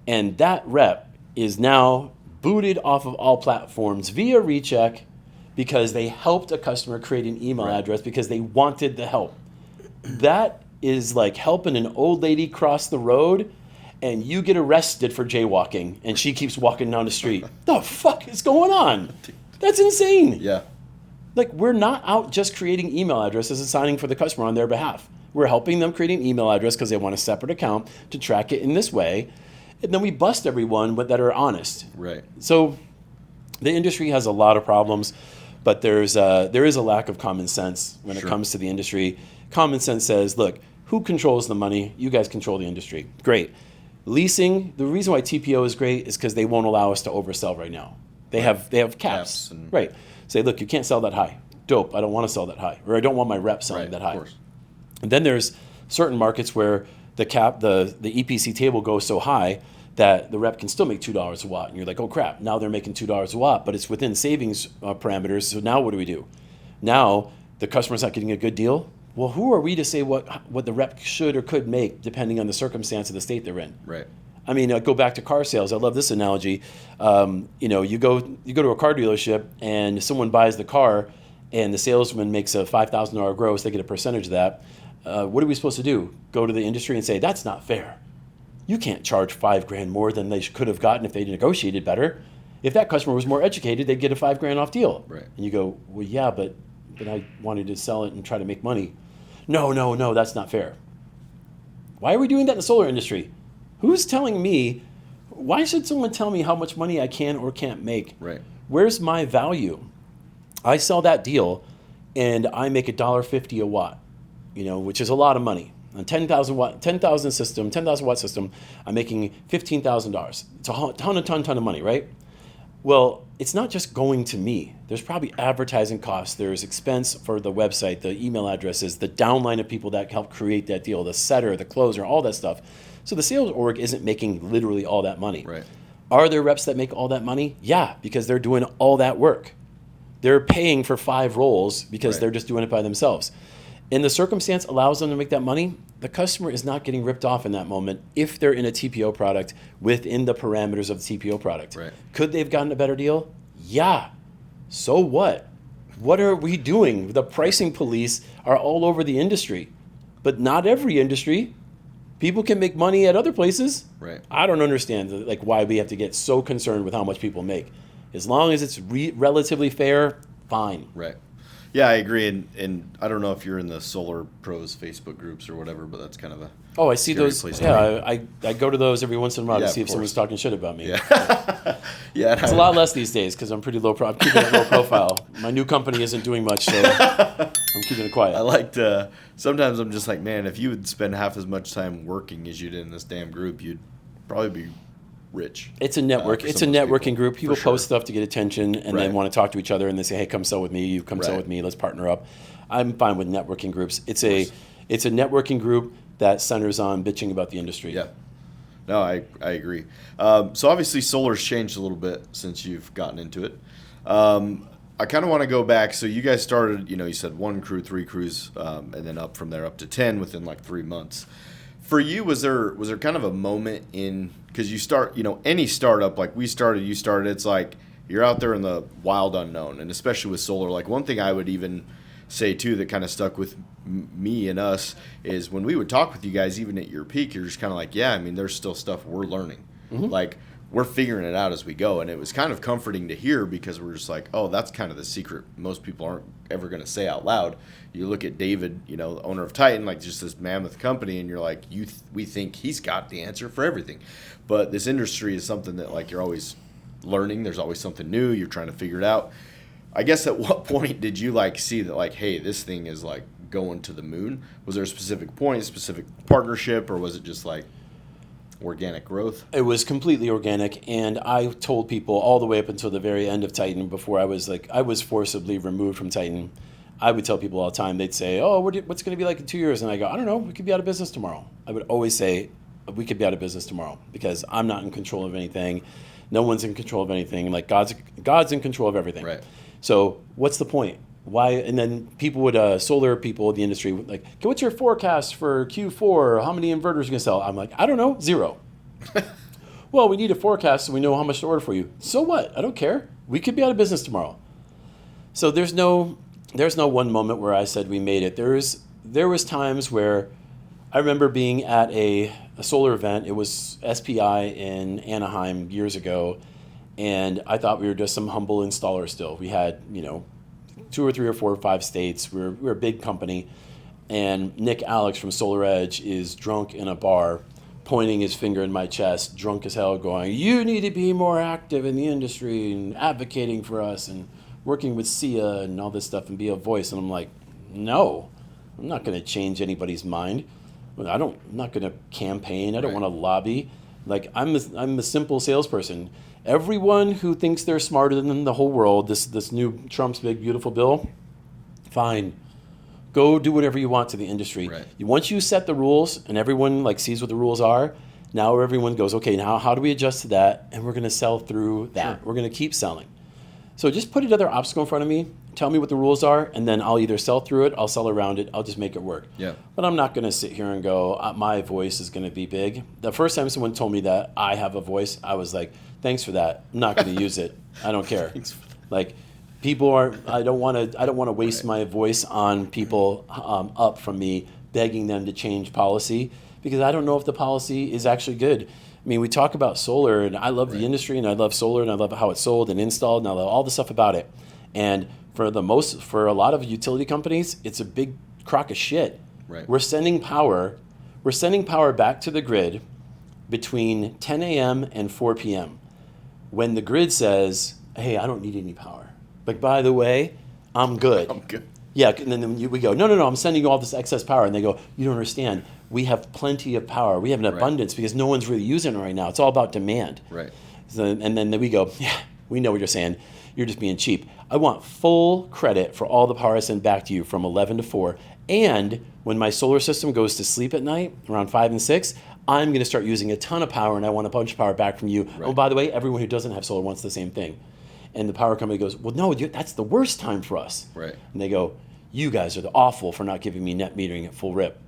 And that rep is now booted off of all platforms via recheck because they helped a customer create an email address because they wanted the help. That is like helping an old lady cross the road, and you get arrested for jaywalking, and she keeps walking down the street. The fuck is going on? That's insane. Yeah. Like, we're not out just creating email addresses and signing for the customer on their behalf. We're helping them create an email address because they want a separate account to track it in this way. And then we bust everyone that are honest. Right. So the industry has a lot of problems, but there is a lack of common sense when it comes to the industry. Common sense says, look, who controls the money? You guys control the industry. Great. Leasing, the reason why TPO is great is because they won't allow us to oversell right now. They have caps. Right. Say, look, you can't sell that high. Dope, I don't want to sell that high. Or I don't want my rep selling that high. Of course. And then there's certain markets where the EPC table goes so high that the rep can still make $2 a watt. And you're like, oh crap, now they're making $2 a watt, but it's within savings parameters. So now what do we do? Now the customer's not getting a good deal. Well, who are we to say what the rep should or could make depending on the circumstance of the state they're in? Right. I mean, go back to car sales. I love this analogy. You go to a car dealership and someone buys the car, and the salesman makes a $5,000 gross. They get a percentage of that. What are we supposed to do? Go to the industry and say, that's not fair. You can't charge $5,000 more than they could have gotten if they negotiated better. If that customer was more educated, they'd get a $5,000 off deal. Right. And you go, well, yeah, but I wanted to sell it and try to make money. No, that's not fair. Why are we doing that in the solar industry? Who's telling me? Why should someone tell me how much money I can or can't make? Right. Where's my value? I sell that deal, and I make $1.50 a watt, which is a lot of money. On 10,000 watt system, I'm making $15,000. It's a ton of money, right? Well, it's not just going to me. There's probably advertising costs. There's expense for the website, the email addresses, the downline of people that help create that deal, the setter, the closer, all that stuff. So the sales org isn't making literally all that money. Right. Are there reps that make all that money? Yeah, because they're doing all that work. They're paying for 5 roles because they're just doing it by themselves. And the circumstance allows them to make that money. The customer is not getting ripped off in that moment if they're in a TPO product within the parameters of the TPO product. Right. Could they have gotten a better deal? Yeah. So what? What are we doing? The pricing police are all over the industry, but not every industry. People can make money at other places. Right. I don't understand why we have to get so concerned with how much people make. As long as it's relatively fair, fine. Right. Yeah, I agree. And I don't know if you're in the Solar Pros Facebook groups or whatever, but that's kind of a Oh, I see scary those. place to Yeah, I go to those every once in a while Yeah, to see of if someone's course. talking shit about me. Yeah. Yeah. It's a lot less these days because I'm pretty I'm keeping it low profile. My new company isn't doing much, so I'm keeping it quiet. I like to. Sometimes I'm just like, man, if you would spend half as much time working as you did in this damn group, you'd probably be rich. It's a network. for It's a some of those networking people, group. People for sure. post stuff to get attention and then Right. want to talk to each other and they say, "Hey, come sell with me. You come sell Right. with me. Let's partner up." I'm fine with networking groups. It's a networking group that centers on bitching about the industry. Yeah. No, I agree. So obviously solar's changed a little bit since you've gotten into it. I kind of want to go back. So you guys started, you said 1 crew, 3 crews, and then up from there up to 10 within like 3 months. For you, was there kind of a moment in, because you start, any startup like we started, you started, it's like you're out there in the wild unknown, and especially with solar. Like one thing I would even say too that kind of stuck with me and us is when we would talk with you guys, even at your peak, you're just kind of like, yeah, I mean, there's still stuff we're learning. Like we're figuring it out as we go. And it was kind of comforting to hear because we're just like, oh, that's kind of the secret most people aren't ever going to say out loud. You look at David, the owner of Titan, like just this mammoth company, and you're like, we think he's got the answer for everything. But this industry is something that like you're always learning. There's always something new. You're trying to figure it out. I guess at what point did you like see that like, hey, this thing is like going to the moon? Was there a specific point, a specific partnership, or was it just like organic growth? It was completely organic, and I told people all the way up until the very end of Titan, before I was forcibly removed from Titan. I would tell people all the time, they'd say, oh, what's going to be like in 2 years? And I go, I don't know, we could be out of business tomorrow. I would always say, we could be out of business tomorrow because I'm not in control of anything. No one's in control of anything. Like God's in control of everything. Right. So what's the point? Why? And then people would, solar people in the industry, would like, okay, what's your forecast for Q4? How many inverters are you going to sell? I'm like, I don't know, 0. Well, we need a forecast so we know how much to order for you. So what? I don't care. We could be out of business tomorrow. So there's no one moment where I said we made it. There was times where I remember being at a solar event. It was SPI in Anaheim years ago, and I thought we were just some humble installer still. We had, 2 or 3 or 4 or 5 states. We're a big company, and Nick Alex from Solar Edge is drunk in a bar, pointing his finger in my chest, drunk as hell, going, "You need to be more active in the industry and advocating for us and working with SIA and all this stuff and be a voice." And I'm like, no, I'm not going to change anybody's mind. I'm not going to campaign. I don't Right. want to lobby. Like I'm a simple salesperson. Everyone who thinks they're smarter than the whole world, this new Trump's big beautiful bill, fine. Go do whatever you want to the industry. Right. Once you set the rules and everyone like sees what the rules are, now everyone goes, okay, now how do we adjust to that? And we're going to sell through that. Sure. We're going to keep selling. So just put another obstacle in front of me, tell me what the rules are, and then I'll either sell through it, I'll sell around it, I'll just make it work. Yeah. But I'm not going to sit here and go, my voice is going to be big. The first time someone told me that I have a voice, I was like, thanks for that. I'm not going to use it. I don't care. Like, people are. I don't want to waste Right. my voice on people up from me begging them to change policy because I don't know if the policy is actually good. I mean, we talk about solar, and I love the industry, and I love solar, and I love how it's sold and installed, and I love all the stuff about it. And for a lot of utility companies, it's a big crock of shit. Right. We're sending power back to the grid between 10 a.m. and 4 p.m. when the grid says, "Hey, I don't need any power. But by the way, I'm good." I'm good. Yeah, and then we go, no, I'm sending you all this excess power. And they go, you don't understand. We have plenty of power. We have an abundance because no one's really using it right now. It's all about demand. Right. So, and then we go, yeah, we know what you're saying. You're just being cheap. I want full credit for all the power I send back to you from 11 to 4. And when my solar system goes to sleep at night around 5 and 6, I'm going to start using a ton of power, and I want a bunch of power back from you. Right. Oh, by the way, everyone who doesn't have solar wants the same thing. And the power company goes, well, no, that's the worst time for us. Right. And they go, you guys are the awful for not giving me net metering at full rip.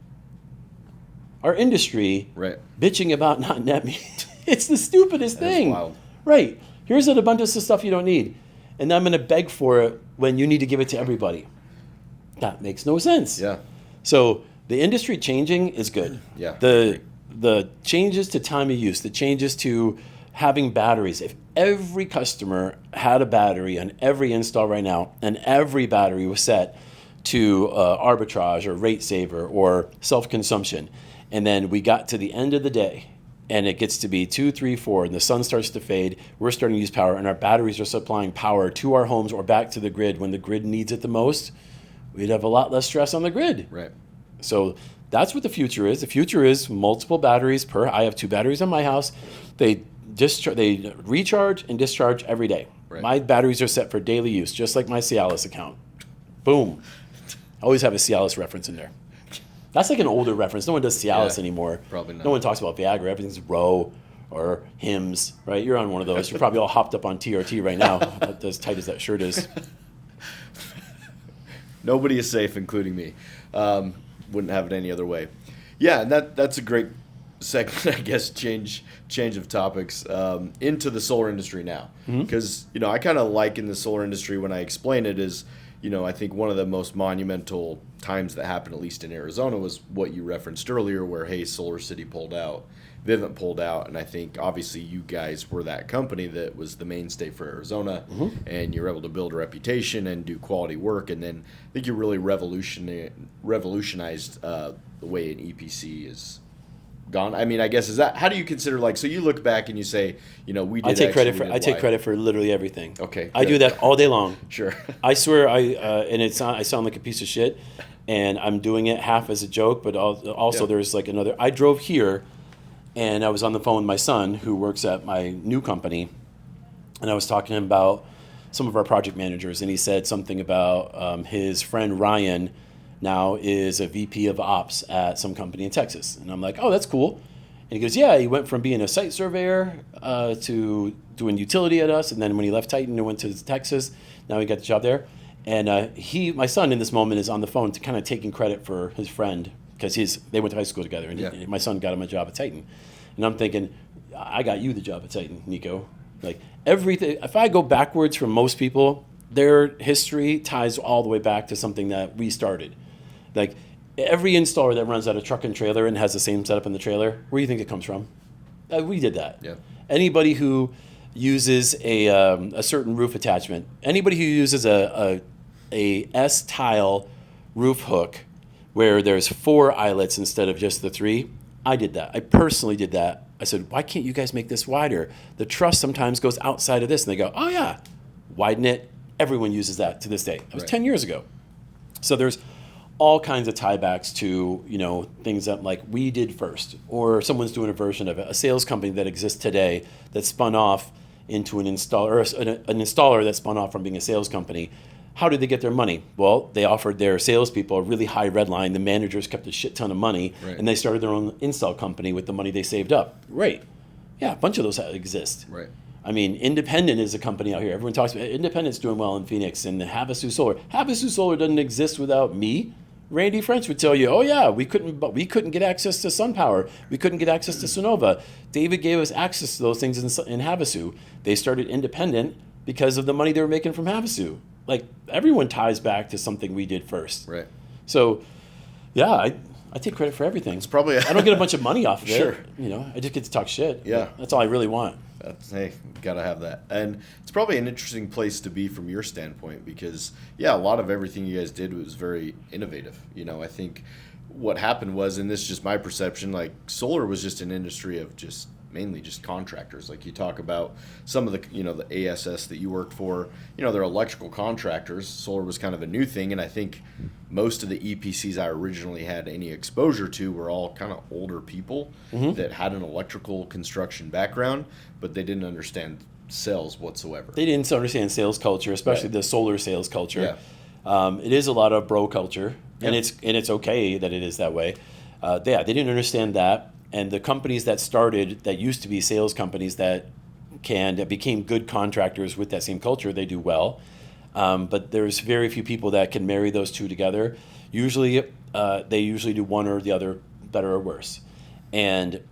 Our industry, Right. bitching about not net metering, it's the stupidest That is thing. wild. Right. Here's an abundance of stuff you don't need. And I'm going to beg for it when you need to give it to everybody. That makes no sense. Yeah. So the industry changing is good. Yeah. The changes to time of use, the changes to having batteries. If every customer had a battery on every install right now, and every battery was set to arbitrage or rate saver or self-consumption, and then we got to the end of the day, and it gets to be 2, 3, 4, and the sun starts to fade, we're starting to use power, and our batteries are supplying power to our homes or back to the grid when the grid needs it the most, we'd have a lot less stress on the grid. Right. So that's what the future is. The future is multiple batteries per. I have 2 batteries in my house. They recharge and discharge every day. Right. My batteries are set for daily use, just like my Cialis account. Boom. I always have a Cialis reference in there. That's like an older reference. No one does Cialis anymore. Probably not. No one talks about Viagra. Everything's Roe or Hims, right? You're on one of those. You're probably all hopped up on TRT right now, as tight as that shirt is. Nobody is safe, including me. Wouldn't have it any other way. Yeah, and that's a great segment, I guess, change of topics into the solar industry now. Because, I kind of liken the solar industry when I explain it is, I think one of the most monumental times that happened, at least in Arizona, was what you referenced earlier where, hey, Solar City pulled out, Vivint pulled out, and I think obviously you guys were that company that was the mainstay for Arizona, and you were able to build a reputation and do quality work, and then I think you really revolutionized the way an EPC is gone. I mean, I guess is that how do you consider so you look back and you say, we did. I take credit for literally everything. Okay, I do that all day long. Sure. I swear I sound like a piece of shit, and I'm doing it half as a joke, but also there's another. I drove here, and I was on the phone with my son who works at my new company, and I was talking to him about some of our project managers, and he said something about his friend Ryan now is a VP of ops at some company in Texas. And I'm like, oh, that's cool. And he goes, yeah, he went from being a site surveyor to doing utility at us. And then when he left Titan and went to Texas, now he got the job there. And my son in this moment is on the phone to kind of taking credit for his friend because they went to high school together. And my son got him a job at Titan. And I'm thinking, I got you the job at Titan, Nico. Everything, if I go backwards from most people, their history ties all the way back to something that we started. Every installer that runs out a truck and trailer and has the same setup in the trailer, where do you think it comes from? We did that. Yeah. Anybody who uses a certain roof attachment, anybody who uses a S-tile roof hook where there's 4 eyelets instead of just the 3, I did that. I personally did that. I said, why can't you guys make this wider? The truss sometimes goes outside of this. And they go, oh, yeah, widen it. Everyone uses that to this day. That was 10 years ago. So there's all kinds of tiebacks to, things that we did first, or someone's doing a version of it. A sales company that exists today that spun off into an installer, or an installer that spun off from being a sales company. How did they get their money? Well, they offered their salespeople a really high red line. The managers kept a shit ton of money, and they started their own install company with the money they saved up. Right. Yeah, a bunch of those exist. Right. I mean, Independent is a company out here. Everyone talks about Independent's doing well in Phoenix, and the Havasu Solar. Havasu Solar doesn't exist without me. Randy French would tell you, oh yeah, we couldn't get access to SunPower. We couldn't get access to Sonova. David gave us access to those things in Havasu. They started Independent because of the money they were making from Havasu. Everyone ties back to something we did first. Right. So, yeah, I take credit for everything. It's probably I don't get a bunch of money off of it. Sure. I just get to talk shit. Yeah. That's all I really want. Hey, gotta have that. And it's probably an interesting place to be from your standpoint because, a lot of everything you guys did was very innovative. I think what happened was, and this is just my perception, solar was just an industry of mainly just contractors. You talk about some of the, the ASS that you worked for, they're electrical contractors. Solar was kind of a new thing, and I think most of the EPCs I originally had any exposure to were all kind of older people that had an electrical construction background, but they didn't understand sales whatsoever. They didn't understand sales culture, especially the solar sales culture. Yeah. It is a lot of bro culture, and it's okay that it is that way. They didn't understand that. And the companies that started, that used to be sales companies that became good contractors with that same culture, they do well. But there's very few people that can marry those two together. Usually, they do one or the other better or worse. And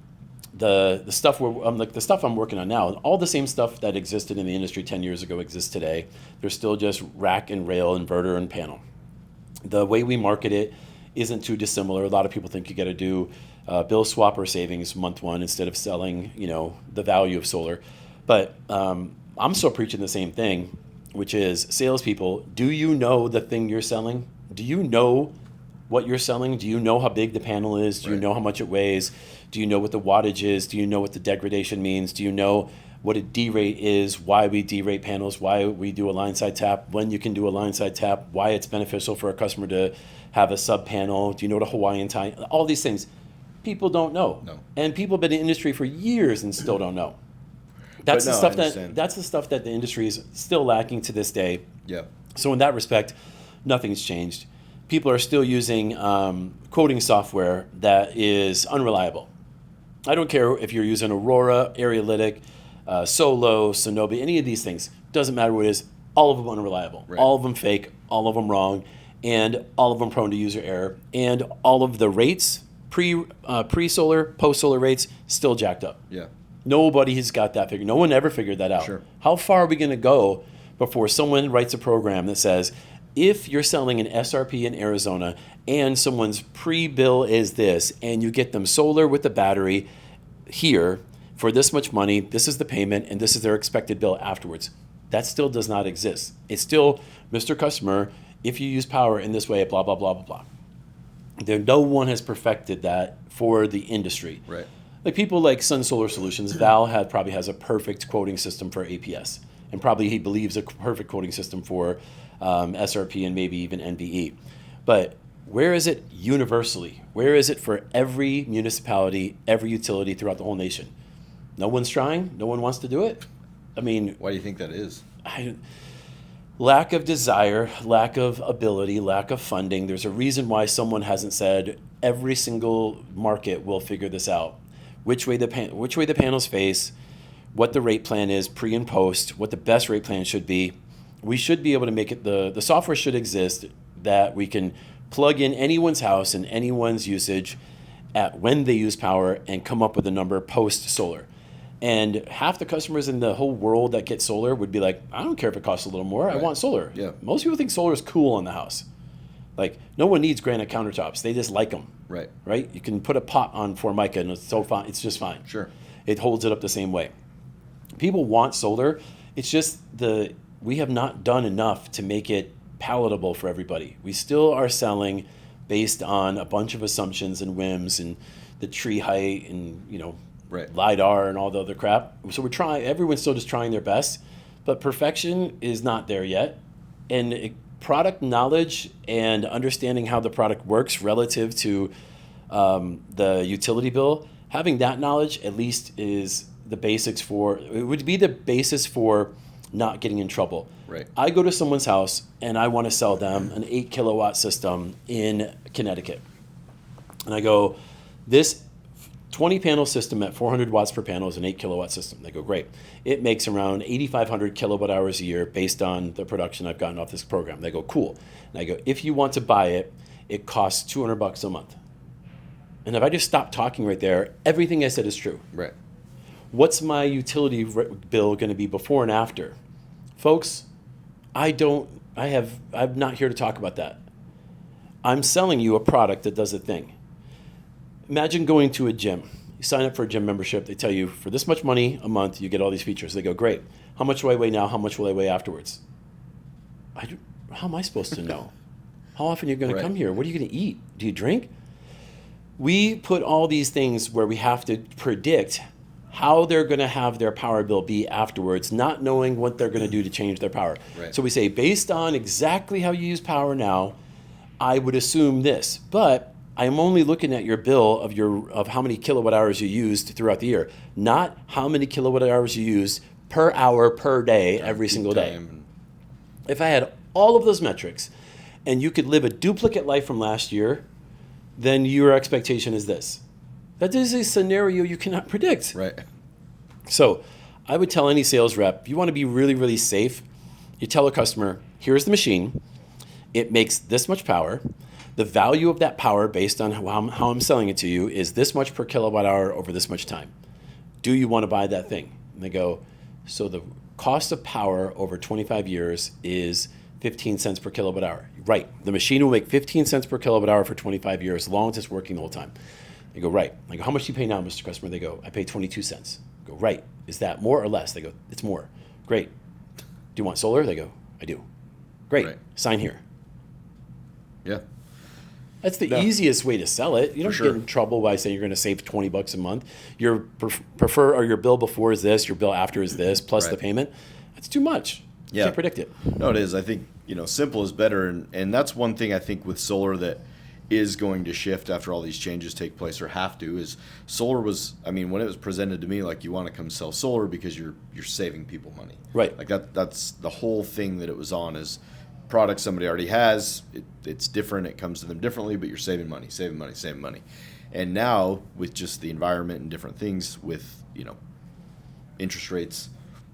the stuff the stuff I'm working on now, all the same stuff that existed in the industry 10 years ago exists today. They're still just rack and rail, inverter and panel. The way we market it isn't too dissimilar. A lot of people think you got to do bill swapper savings month one instead of selling, the value of solar. But I'm still preaching the same thing, which is salespeople, do you know the thing you're selling? Do you know what you're selling? Do you know how big the panel is? Do you know how much it weighs? Do you know what the wattage is? Do you know what the degradation means? Do you know what a D-rate is, why we D-rate panels, why we do a line-side tap, when you can do a line-side tap, why it's beneficial for a customer to have a sub-panel? Do you know what a Hawaiian tie? All these things. People don't know. No. And people have been in the industry for years and still don't know. That's the stuff that the industry is still lacking to this day. Yeah. So in that respect, nothing's changed. People are still using quoting software that is unreliable. I don't care if you're using Aurora, Arealytic, Solo, Sonobi, any of these things. Doesn't matter what it is. All of them unreliable. Right. All of them fake. All of them wrong. And all of them prone to user error. And all of the rates, pre-solar, post-solar rates, still jacked up. Yeah. Nobody has got that figured. No one ever figured that out. Sure. How far are we going to go before someone writes a program that says, if you're selling an SRP in Arizona and someone's pre-bill is this, and you get them solar with the battery here for this much money, this is the payment, and this is their expected bill afterwards. That still does not exist. It's still, Mr. Customer, if you use power in this way, blah, blah, blah, blah, blah. No one has perfected that for the industry. Right. Like people like Sun Solar Solutions, Val probably has a perfect quoting system for APS, and probably he believes a perfect quoting system for SRP and maybe even NBE. But where is it universally? Where is it for every municipality, every utility throughout the whole nation? No one's trying. No one wants to do it. I mean, why do you think that is? Lack of desire, lack of ability, lack of funding. There's a reason why someone hasn't said every single market will figure this out. Which way the panels face, what the rate plan is pre and post, what the best rate plan should be. We should be able to make it, the software should exist that we can plug in anyone's house and anyone's usage at when they use power and come up with a number post solar. And half the customers in the whole world that get solar would be like, I don't care if it costs a little more, I want solar. Yeah. Most people think solar is cool on the house. Like, no one needs granite countertops. They just like them. Right. Right? You can put a pot on Formica and it's so fine. It's just fine. Sure. It holds it up the same way. People want solar. It's just we have not done enough to make it palatable for everybody. We still are selling based on a bunch of assumptions and whims and the tree height and, right. LiDAR and all the other crap. So everyone's still just trying their best, but perfection is not there yet. And product knowledge and understanding how the product works relative to the utility bill, having that knowledge at least is the basics it would be the basis for not getting in trouble. Right. I go to someone's house and I want to sell them an 8 kilowatt system in Connecticut. And I go, this 20 panel system at 400 watts per panel is an 8 kilowatt system. They go, great. It makes around 8,500 kilowatt hours a year based on the production I've gotten off this program. They go, cool. And I go, if you want to buy it, it costs $200 a month. And if I just stop talking right there, everything I said is true. Right. What's my utility bill going to be before and after? Folks, I'm not here to talk about that. I'm selling you a product that does a thing. Imagine going to a gym. You sign up for a gym membership. They tell you for this much money a month, you get all these features. They go, great. How much do I weigh now? How much will I weigh afterwards? How am I supposed to know? How often are you going to come here? What are you going to eat? Do you drink? We put all these things where we have to predict how they're going to have their power bill be afterwards, not knowing what they're going to do to change their power. Right. So we say, based on exactly how you use power now, I would assume this. But I'm only looking at your bill of how many kilowatt hours you used throughout the year, not how many kilowatt hours you used per hour, per day, every single day. If I had all of those metrics and you could live a duplicate life from last year, then your expectation is this. That is a scenario you cannot predict. Right. So I would tell any sales rep, you want to be really, really safe, you tell a customer, here's the machine. It makes this much power. The value of that power based on how I'm selling it to you is this much per kilowatt hour over this much time. Do you want to buy that thing? And they go, so the cost of power over 25 years is 15 cents per kilowatt hour. Right. The machine will make 15 cents per kilowatt hour for 25 years as long as it's working the whole time. They go, right. I go, how much do you pay now, Mr. Customer? They go, I pay 22 cents. I go, right. Is that more or less? They go, it's more. Great. Do you want solar? They go, I do. Great. Right. Sign here. Yeah. That's the easiest way to sell it. You don't get in trouble by saying you're going to save $20 a month. Your prefer or your bill before is this, your bill after is this, plus the payment. That's too much. You can't predict it. No, it is. I think, simple is better. And that's one thing I think with solar that is going to shift after all these changes take place, or have to, is solar was, when it was presented to me, like, you want to come sell solar because you're saving people money. Right. Like that's the whole thing that it was on, is product somebody already has. It's different. It comes to them differently, but you're saving money. And now with just the environment and different things with, interest rates,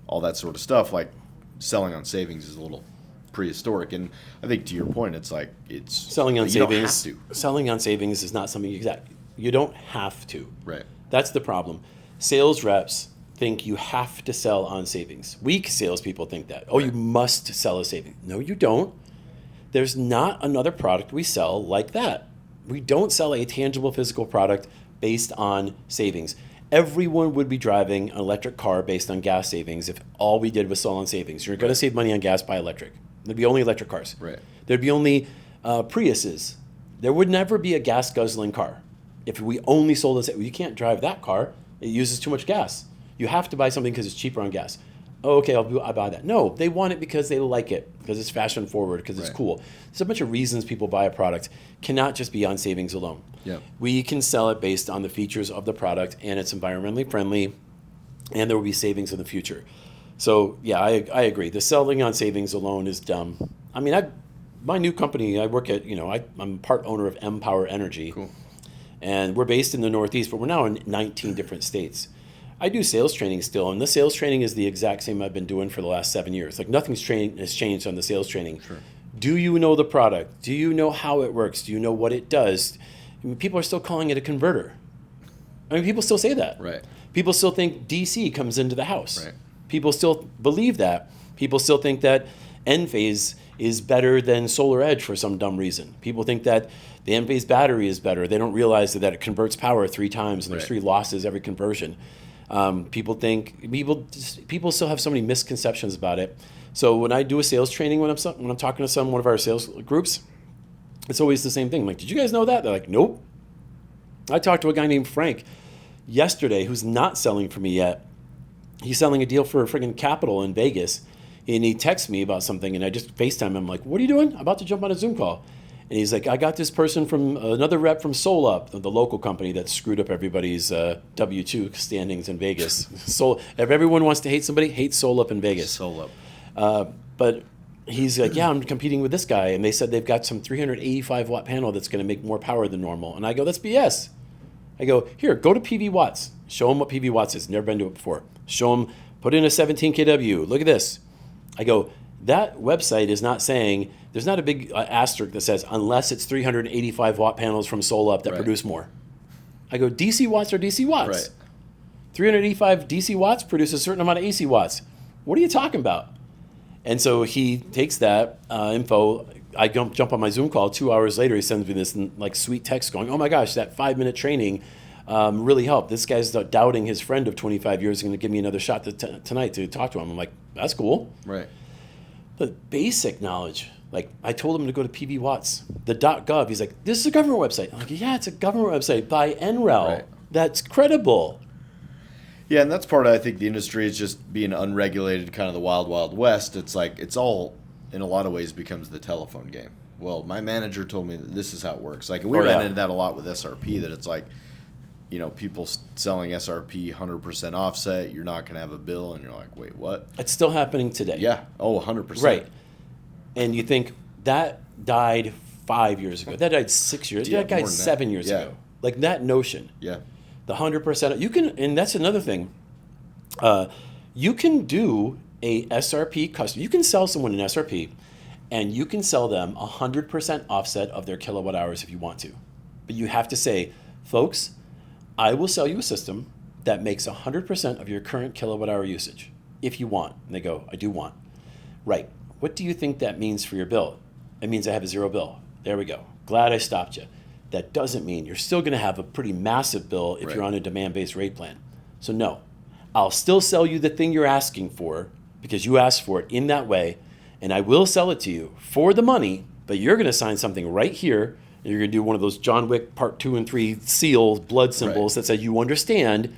all that sort of stuff, like selling on savings is a little prehistoric. And I think to your point, it's like it's selling on you savings. Don't have to. Selling on savings is not something you don't have to. Right. That's the problem. Sales reps think you have to sell on savings. Weak salespeople think that. Oh, you must sell a savings. No, you don't. There's not another product we sell like that. We don't sell a tangible physical product based on savings. Everyone would be driving an electric car based on gas savings if all we did was sell on savings. You're going to save money on gas, buy electric. There'd be only electric cars. Right. There'd be only Priuses. There would never be a gas guzzling car. If we only sold this, you can't drive that car. It uses too much gas. You have to buy something because it's cheaper on gas. Oh, okay, I'll buy that. No, they want it because they like it, because it's fashion forward, because it's cool. There's a bunch of reasons people buy a product. Cannot just be on savings alone. Yeah. We can sell it based on the features of the product, and it's environmentally friendly, and there will be savings in the future. So yeah, I agree. The selling on savings alone is dumb. My new company, I work at, I'm part owner of Empower Energy. Cool. And we're based in the Northeast, but we're now in 19 different states. I do sales training still, and the sales training is the exact same I've been doing for the last 7 years. Like, nothing's has changed on the sales training. Sure. Do you know the product? Do you know how it works? Do you know what it does? People are still calling it a converter. People still say that. Right. People still think DC comes into the house. Right. People still believe that. People still think that Enphase is better than Solar Edge for some dumb reason. People think that the Enphase battery is better. They don't realize that it converts power 3 times, and there's 3 losses every conversion. People still have so many misconceptions about it. So when I do a sales training, when I'm talking to one of our sales groups, it's always the same thing. I'm like, did you guys know that? They're like, nope. I talked to a guy named Frank yesterday who's not selling for me yet. He's selling a deal for a friggin' Capital in Vegas. And he texts me about something, and I just FaceTime him. I'm like, what are you doing? I'm about to jump on a Zoom call. And he's like, I got this person from another rep from SolUp, the local company that screwed up everybody's W-2 standings in Vegas. If everyone wants to hate somebody, hate SolUp in Vegas. SolUp. But he's like, yeah, I'm competing with this guy. And they said they've got some 385-watt panel that's going to make more power than normal. And I go, that's BS. I go, here, go to PV Watts. Show them what PV Watts is. Never been to it before. Show them, put in a 17 kW. Look at this. I go, that website is not saying, there's not a big asterisk that says, unless it's 385 watt panels from SolUp that produce more. I go, DC watts are DC watts. Right. 385 DC watts produce a certain amount of AC watts. What are you talking about? And so he takes that info. I jump on my Zoom call. 2 hours later, he sends me this sweet text going, oh my gosh, that 5-minute training really helped. This guy's doubting his friend of 25 years is going to give me another shot tonight to talk to him. I'm like, that's cool. Right. But basic knowledge, like I told him to go to PV Watts, the .gov. He's like, this is a government website. I'm like, yeah, it's a government website by NREL. Right. That's credible. Yeah, and that's part of, I think, the industry is just being unregulated, kind of the wild, wild west. It's like, it's all, in a lot of ways, becomes the telephone game. Well, my manager told me that this is how it works. Like, we ran into that a lot with SRP, that it's like, people selling SRP 100% offset, you're not going to have a bill, and you're like, wait, what? It's still happening today. Yeah. Oh, 100%. Right. And you think, that died 5 years ago. That died 6 years ago. Yeah, that died 7 years ago. Like, that notion. Yeah. The 100%. You can, and that's another thing. You can do a SRP custom. You can sell someone an SRP, and you can sell them 100% offset of their kilowatt hours if you want to. But you have to say, folks, I will sell you a system that makes 100% of your current kilowatt hour usage, if you want. And they go, I do want. Right. What do you think that means for your bill? It means I have a 0 bill. There we go. Glad I stopped you. that doesn't mean you're still going to have a pretty massive bill if you're on a demand-based rate plan. So no, I'll still sell you the thing you're asking for because you asked for it in that way, and I will sell it to you for the money, but you're going to sign something right here, and you're going to do one of those John Wick Part 2 and 3 seals, blood symbols that says you understand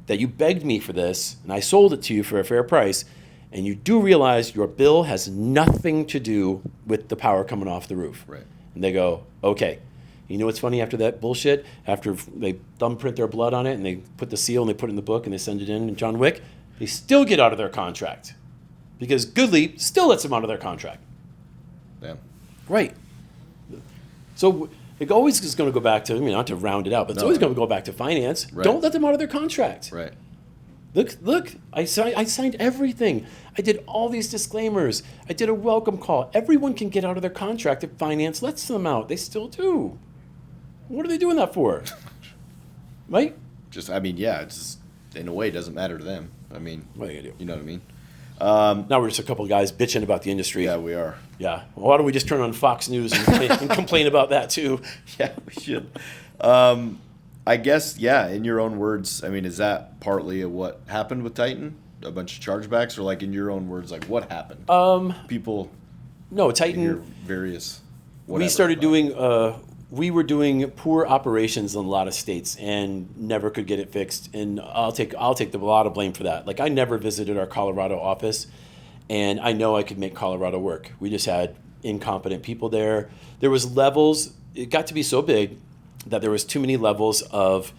that you begged me for this, and I sold it to you for a fair price, and you do realize your bill has nothing to do with the power coming off the roof. Right. And they go, okay. You know what's funny after that bullshit? After they thumbprint their blood on it and they put the seal and they put it in the book and they send it in John Wick, they still get out of their contract because Goodleap still lets them out of their contract. Damn. Right. So it always is going to go back to, I mean, not to round it out, but it's always going to go back to finance. Right. Don't let them out of their contract. Right. Look, I signed everything. I did all these disclaimers. I did a welcome call. Everyone can get out of their contract if finance lets them out. They still do. What are they doing that for? Right? Just, I mean, yeah, it's just, in a way, it doesn't matter to them. I mean, What are you going to do? you know what I mean? Now we're just a couple of guys bitching about the industry. Yeah, we are. Yeah. Well, why don't we just turn on Fox News and complain about that too? Yeah, we should. I guess, yeah, in your own words, I mean, is that partly of what happened with Titan? A bunch of chargebacks? Or, like, in your own words, like, what happened? People No, hear Titan. various We started doing. We were doing poor operations in a lot of states and never could get it fixed. And I'll take a lot of blame for that. Like I never visited our Colorado office, and I know I could make Colorado work. We just had incompetent people there. There was levels. It got to be so big that there was too many levels of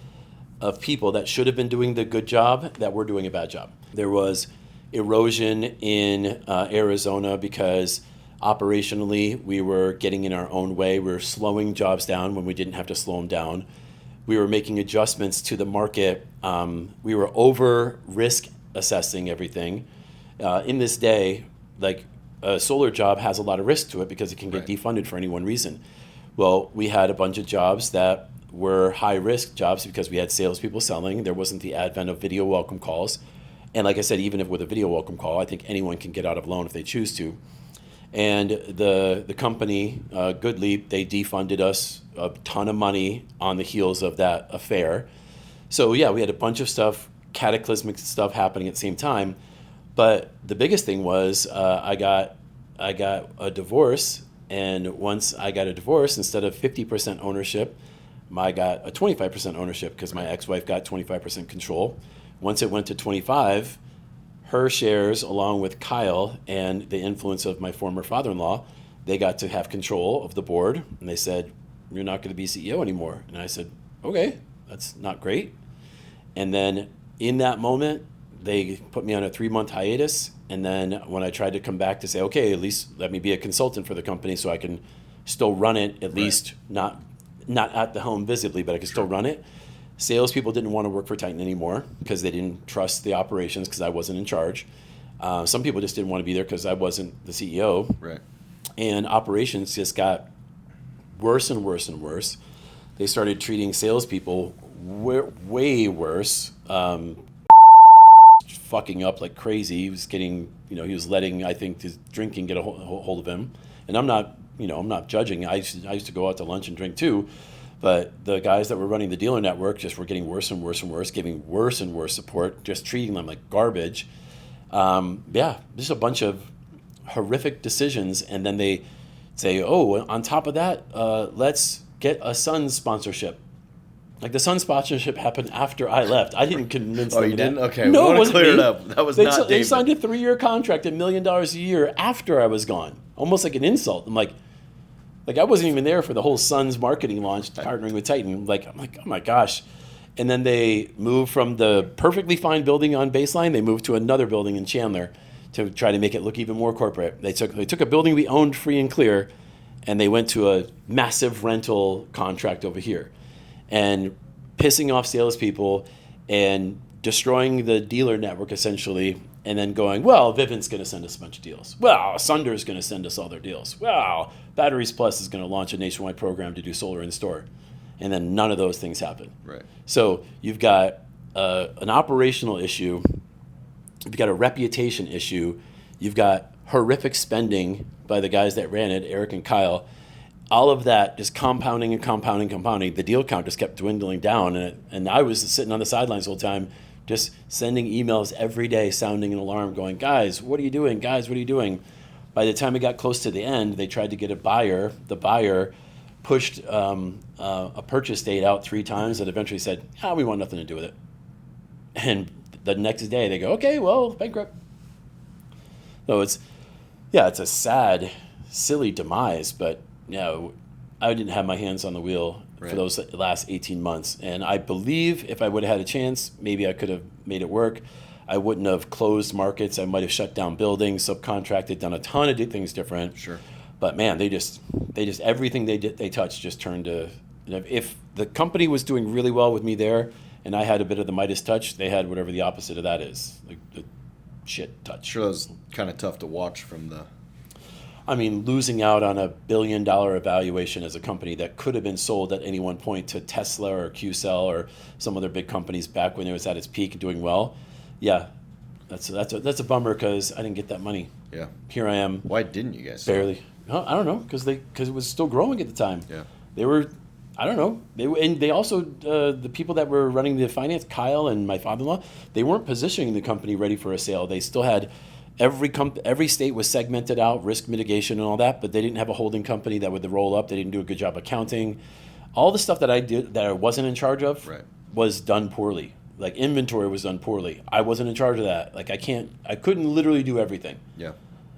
people that should have been doing the good job that were doing a bad job. There was erosion in Arizona because operationally, we were getting in our own way. We were slowing jobs down when we didn't have to slow them down. We were making adjustments to the market. We were over risk assessing everything. In this day, like a solar job has a lot of risk to it because it can get defunded for any one reason. Well, we had a bunch of jobs that were high risk jobs because we had salespeople selling. There wasn't the advent of video welcome calls. And like I said, even if with a video welcome call, I think anyone can get out of loan if they choose to. And the company, Goodleap, they defunded us a ton of money on the heels of that affair. So yeah, we had a bunch of stuff, cataclysmic stuff happening at the same time. But the biggest thing was I got a divorce, and once I got a divorce, instead of 50% ownership, I got a 25% ownership because my ex-wife got 25% control. Once it went to 25, her shares, along with Kyle and the influence of my former father-in-law, they got to have control of the board. And they said, you're not going to be CEO anymore. And I said, okay, that's not great. And then in that moment, they put me on a 3-month hiatus. And then when I tried to come back to say, okay, at least let me be a consultant for the company so I can still run it, at least not at the home visibly, but I can still run it. Salespeople didn't want to work for Titan anymore because they didn't trust the operations because I wasn't in charge. Some people just didn't want to be there because I wasn't the CEO. Right. And operations just got worse and worse and worse. They started treating salespeople way worse, fucking up like crazy. He was getting, he was letting, I think, his drinking get a hold of him. And I'm not judging. I used to go out to lunch and drink too. But the guys that were running the dealer network just were getting worse and worse and worse, giving worse and worse support, just treating them like garbage. Just a bunch of horrific decisions. And then they say, oh, on top of that, let's get a Suns sponsorship. Like the Suns sponsorship happened after I left. I didn't convince them. Oh, you didn't? Okay, no, we it wasn't clear me. it up. That was not David. They signed a 3-year contract, $1 million a year after I was gone. Almost like an insult. I'm like I wasn't even there for the whole Suns marketing launch, partnering with Titan. I'm like, oh my gosh. And then they moved from the perfectly fine building on Baseline, they moved to another building in Chandler to try to make it look even more corporate. They took a building we owned free and clear, and they went to a massive rental contract over here. And pissing off salespeople and destroying the dealer network essentially, and then going, well, Vivint's going to send us a bunch of deals. Well, Sunder's going to send us all their deals. Well, Batteries Plus is going to launch a nationwide program to do solar in store. And then none of those things happen. Right. So you've got an operational issue. You've got a reputation issue. You've got horrific spending by the guys that ran it, Eric and Kyle. all of that just compounding and compounding. The deal count just kept dwindling down, and I was sitting on the sidelines the whole time, just sending emails every day, sounding an alarm, going, "Guys, what are you doing? Guys, what are you doing?" By the time it got close to the end, they tried to get a buyer. The buyer pushed a purchase date out 3 times, and eventually said, "We want nothing to do with it." And the next day, they go, "Okay, well, bankrupt." So it's a sad, silly demise, but I didn't have my hands on the wheel for those last 18 months. And I believe if I would have had a chance, maybe I could have made it work. I wouldn't have closed markets. I might have shut down buildings, subcontracted, done a ton of things different. Sure. But man, they just everything they touched just turned to. If the company was doing really well with me there, and I had a bit of the Midas touch, they had whatever the opposite of that is, like the shit touch. Sure, that was kind of tough to watch from the. I mean, losing out on $1 billion evaluation as a company that could have been sold at any one point to Tesla or QCell or some other big companies back when it was at its peak and doing well. Yeah, that's a bummer because I didn't get that money. Yeah. Here I am. Why didn't you guys? Barely. No, I don't know, because it was still growing at the time. Yeah. They were, I don't know. They also the people that were running the finance, Kyle and my father-in-law, they weren't positioning the company ready for a sale. They still had. Every state was segmented out, risk mitigation and all that, but they didn't have a holding company that would roll up. They didn't do a good job accounting. All the stuff that I did that I wasn't in charge of was done poorly. Like inventory was done poorly. I wasn't in charge of that. Like I couldn't literally do everything. Yeah.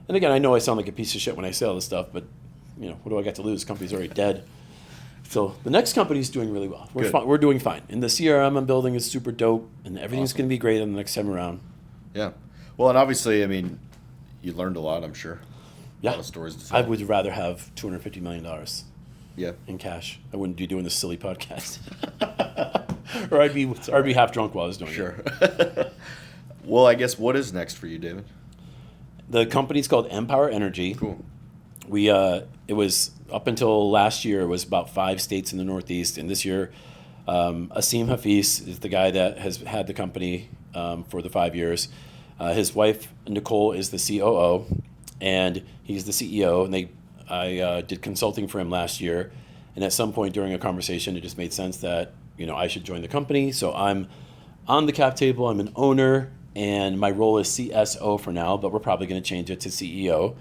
And again, I know I sound like a piece of shit when I say all this stuff, but what do I got to lose? The company's already dead. So the next company's doing really well. We're doing fine. And the CRM I'm building is super dope, and everything's going to be great on the next time around. Yeah. Well, and obviously, I mean, you learned a lot, I'm sure. Yeah. A lot of stories to tell. I would rather have $250 million in cash. I wouldn't be doing this silly podcast. or I'd be half drunk while I was doing it. Sure. Well, I guess what is next for you, David? The company's called Empower Energy. Cool. We it was up until last year, it was about 5 states in the Northeast, and this year, Asim Hafiz is the guy that has had the company for the 5 years. His wife Nicole is the COO, and he's the CEO. And I did consulting for him last year, and at some point during a conversation, it just made sense that I should join the company. So I'm on the cap table. I'm an owner, and my role is CSO for now, but we're probably going to change it to CEO.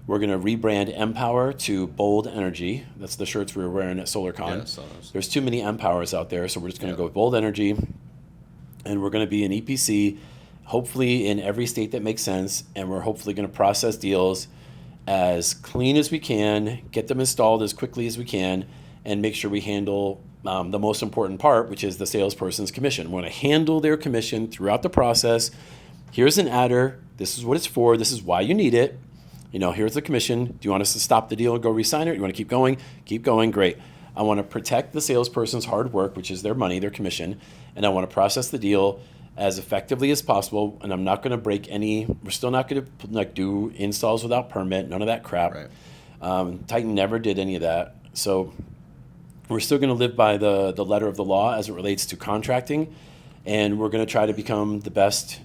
We're going to rebrand Empower to Bold Energy. That's the shirts we were wearing at SolarCon. Yeah, there's too many Empowers out there, so we're just going to go with Bold Energy, and we're going to be an EPC. Hopefully in every state that makes sense, and we're hopefully going to process deals as clean as we can, get them installed as quickly as we can, and make sure we handle the most important part, which is the salesperson's commission. We want to handle their commission throughout the process. Here's an adder. This is what it's for. This is why you need it. Here's the commission. Do you want us to stop the deal and go re-sign it? You want to keep going? Keep going. Great. I want to protect the salesperson's hard work, which is their money, their commission, and I want to process the deal as effectively as possible, and I'm not going to break any. We're still not going to do installs without permit, none of that crap. Right. Titan never did any of that, so we're still going to live by the letter of the law as it relates to contracting, and we're going to try to become the best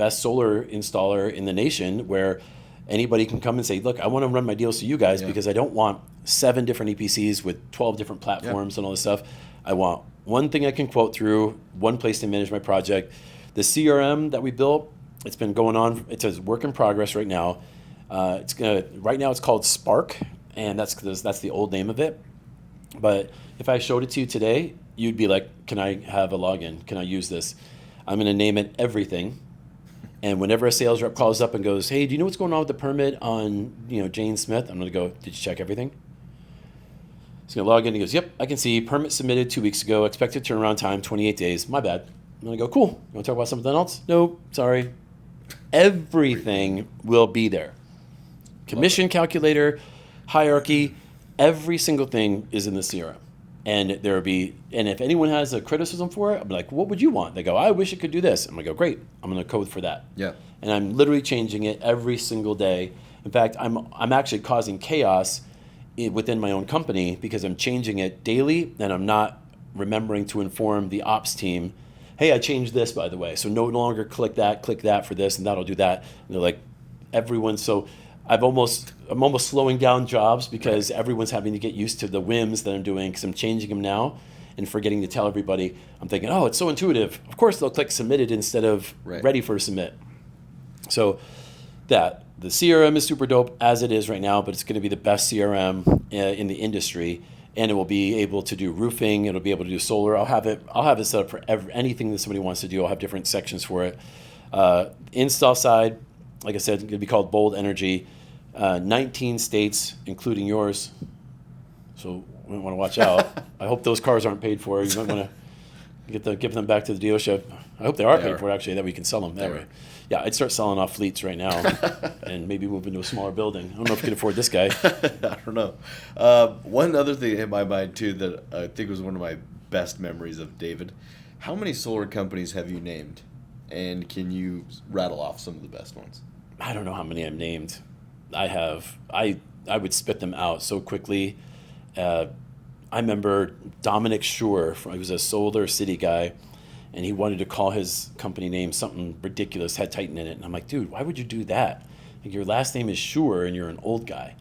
solar installer in the nation, where anybody can come and say, "Look, I want to run my deals to you guys because I don't want 7 different EPCs with 12 different platforms and all this stuff. I want one thing I can quote through, one place to manage my project." The CRM that we built, it's been going on. It's a work in progress right now. Right now it's called Spark, and that's the old name of it. But if I showed it to you today, you'd be like, "Can I have a login? Can I use this?" I'm going to name it everything. And whenever a sales rep calls up and goes, "Hey, do you know what's going on with the permit on Jane Smith?" I'm going to go, "Did you check everything?" He's going to log in and he goes, "Yep, I can see permit submitted 2 weeks ago, expected turnaround time 28 days. My bad." I'm going to go, "Cool. You want to talk about something else?" "Nope, sorry." Everything will be there. Commission calculator, hierarchy, every single thing is in the CRM. And if anyone has a criticism for it, I'll be like, "What would you want?" They go, "I wish it could do this." I'm going to go, "Great, I'm going to code for that." Yeah. And I'm literally changing it every single day. In fact, I'm actually causing chaos within my own company because I'm changing it daily, and I'm not remembering to inform the ops team, "Hey, I changed this, by the way. So no longer click that for this, and that'll do that." And they're like, everyone. So I'm almost slowing down jobs because everyone's having to get used to the whims that I'm doing because I'm changing them now and forgetting to tell everybody. I'm thinking, oh, it's so intuitive. Of course, they'll click submitted instead of ready for submit. So the CRM is super dope as it is right now, but it's going to be the best CRM in the industry, and it will be able to do roofing. It'll be able to do solar. I'll have it set up for anything that somebody wants to do. I'll have different sections for it. Install side, like I said, it's going to be called Bold Energy. 19 states, including yours. So we want to watch out. I hope those cars aren't paid for. You might want to give them back to the dealership. I hope they are paid for, actually, that we can sell them that way. Yeah, I'd start selling off fleets right now and maybe move into a smaller building. I don't know if you can afford this guy. I don't know. One other thing in my mind, too, that I think was one of my best memories of David. How many solar companies have you named? And can you rattle off some of the best ones? I don't know how many I've named. I would spit them out so quickly. I remember Dominic Schur, he was a Solar City guy, and he wanted to call his company name something ridiculous, had Titan in it. And I'm like, dude, why would you do that? Like, your last name is Schur, and you're an old guy.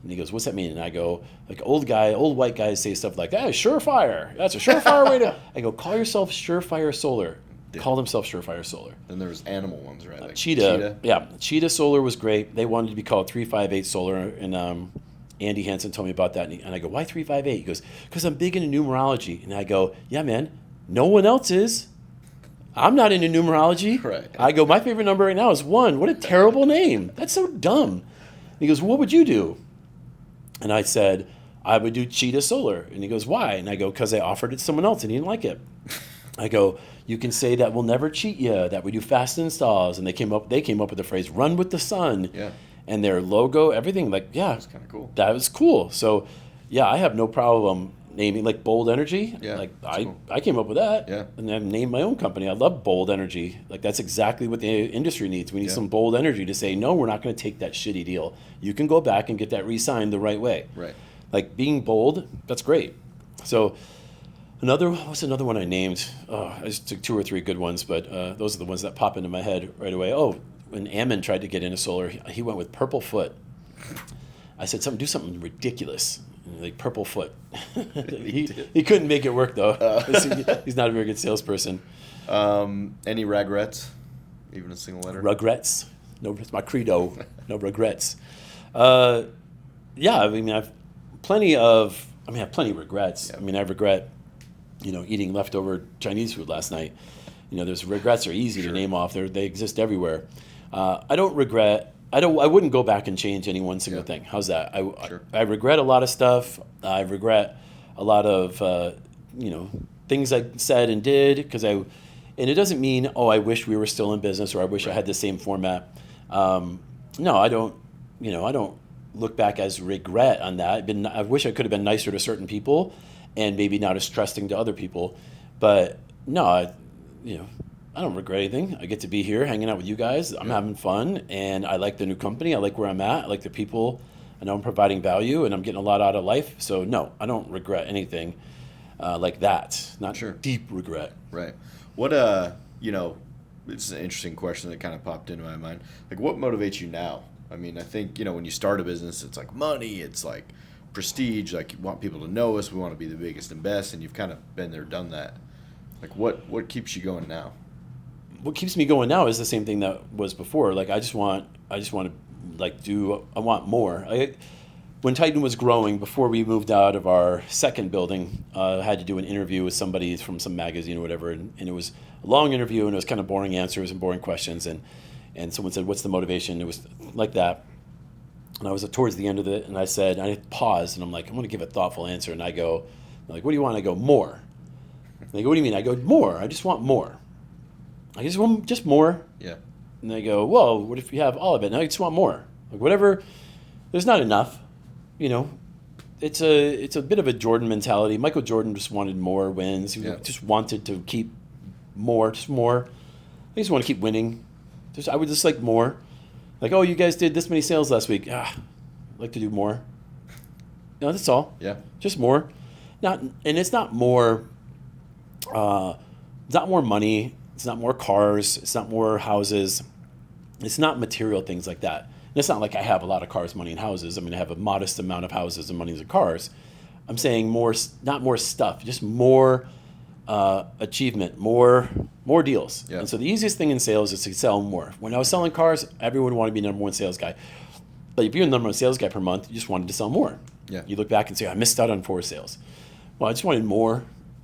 And he goes, what's that mean? And I go, like, old white guys say stuff like, surefire. That's a surefire way to... I go, call yourself Surefire Solar. Call themselves Surefire Solar. Then there's animal ones, right? Like Cheetah. Yeah, Cheetah Solar was great. They wanted to be called 358 Solar, and Andy Hansen told me about that. And I go, why 358? He goes, because I'm big into numerology. And I go, yeah, man, no one else is. I'm not into numerology. Right. I go, my favorite number right now is 1. What a terrible name. That's so dumb. And he goes, what would you do? And I said, I would do Cheetah Solar. And he goes, why? And I go, because I offered it to someone else and he didn't like it. I go, you can say that we'll never cheat you, that we do fast installs. And they came up with the phrase, run with the sun. Yeah. And their logo, everything, like, yeah. That's kind of cool. That was cool. So, yeah, I have no problem naming, like, Bold Energy. Yeah, like, cool. I came up with that. Yeah. And I've named my own company. I love Bold Energy. Like, that's exactly what the industry needs. We need some bold energy to say, no, we're not going to take that shitty deal. You can go back and get that re-signed the right way. Right. Like, being bold, that's great. So, what's another one I named? Oh, I just took 2 or 3 good ones, but those are the ones that pop into my head right away. Oh, when Ammon tried to get into solar, he went with Purple Foot. I said, do something ridiculous, like Purple Foot. he couldn't make it work, though. He's not a very good salesperson. Any regrets? Even a single letter? Regrets? No, it's my credo. No regrets. Yeah, I mean, I have plenty of regrets. Yeah. I mean, I regret, eating leftover Chinese food last night. There's regrets are easy to name off. They exist everywhere. I don't regret. I wouldn't go back and change any one single thing. How's that? I regret a lot of stuff. I regret a lot of things I said and did and it doesn't mean I wish we were still in business or I wish I had the same format. No, I don't. I don't look back as regret on that. I wish I could have been nicer to certain people and maybe not as trusting to other people. But no, I don't regret anything. I get to be here hanging out with you guys. I'm having fun, and I like the new company. I like where I'm at. I like the people. I know I'm providing value, and I'm getting a lot out of life. So, no, I don't regret anything like that. Not deep regret. Right. What, it's an interesting question that kind of popped into my mind. Like, what motivates you now? I mean, I think, when you start a business, it's like money, it's like prestige, like you want people to know us, we want to be the biggest and best, and you've kind of been there, done that. Like, what keeps you going now? What keeps me going now is the same thing that was before. Like, I want more. When Titan was growing, before we moved out of our second building, I had to do an interview with somebody from some magazine or whatever, and it was a long interview, and it was kind of boring answers and boring questions, and someone said, what's the motivation? It was like that. And I was towards the end of it, and I paused, and I'm like, I'm going to give a thoughtful answer. And I go, like, what do you want? I go, more. And they go, what do you mean? I go, more. I just want more. I just want just more. Yeah. And they go, well, what if you have all of it? No, I just want more. Like, whatever. There's not enough. It's a bit of a Jordan mentality. Michael Jordan just wanted more wins. He just wanted to keep more, just more. I just want to keep winning. I would just like more. Like, oh, you guys did this many sales last week. I'd like to do more. No, that's all. Yeah. Just more. And it's not more. It's not more money. It's not more cars. It's not more houses. It's not material things like that. And it's not like I have a lot of cars, money, and houses. I mean, I have a modest amount of houses and money and cars. I'm saying more, not more stuff, just more achievement, more deals. Yeah. And so the easiest thing in sales is to sell more. When I was selling cars, everyone wanted to be number one sales guy. But if you're the number one sales guy per month, you just wanted to sell more. Yeah. You look back and say, I missed out on 4 sales. Well, I just wanted more,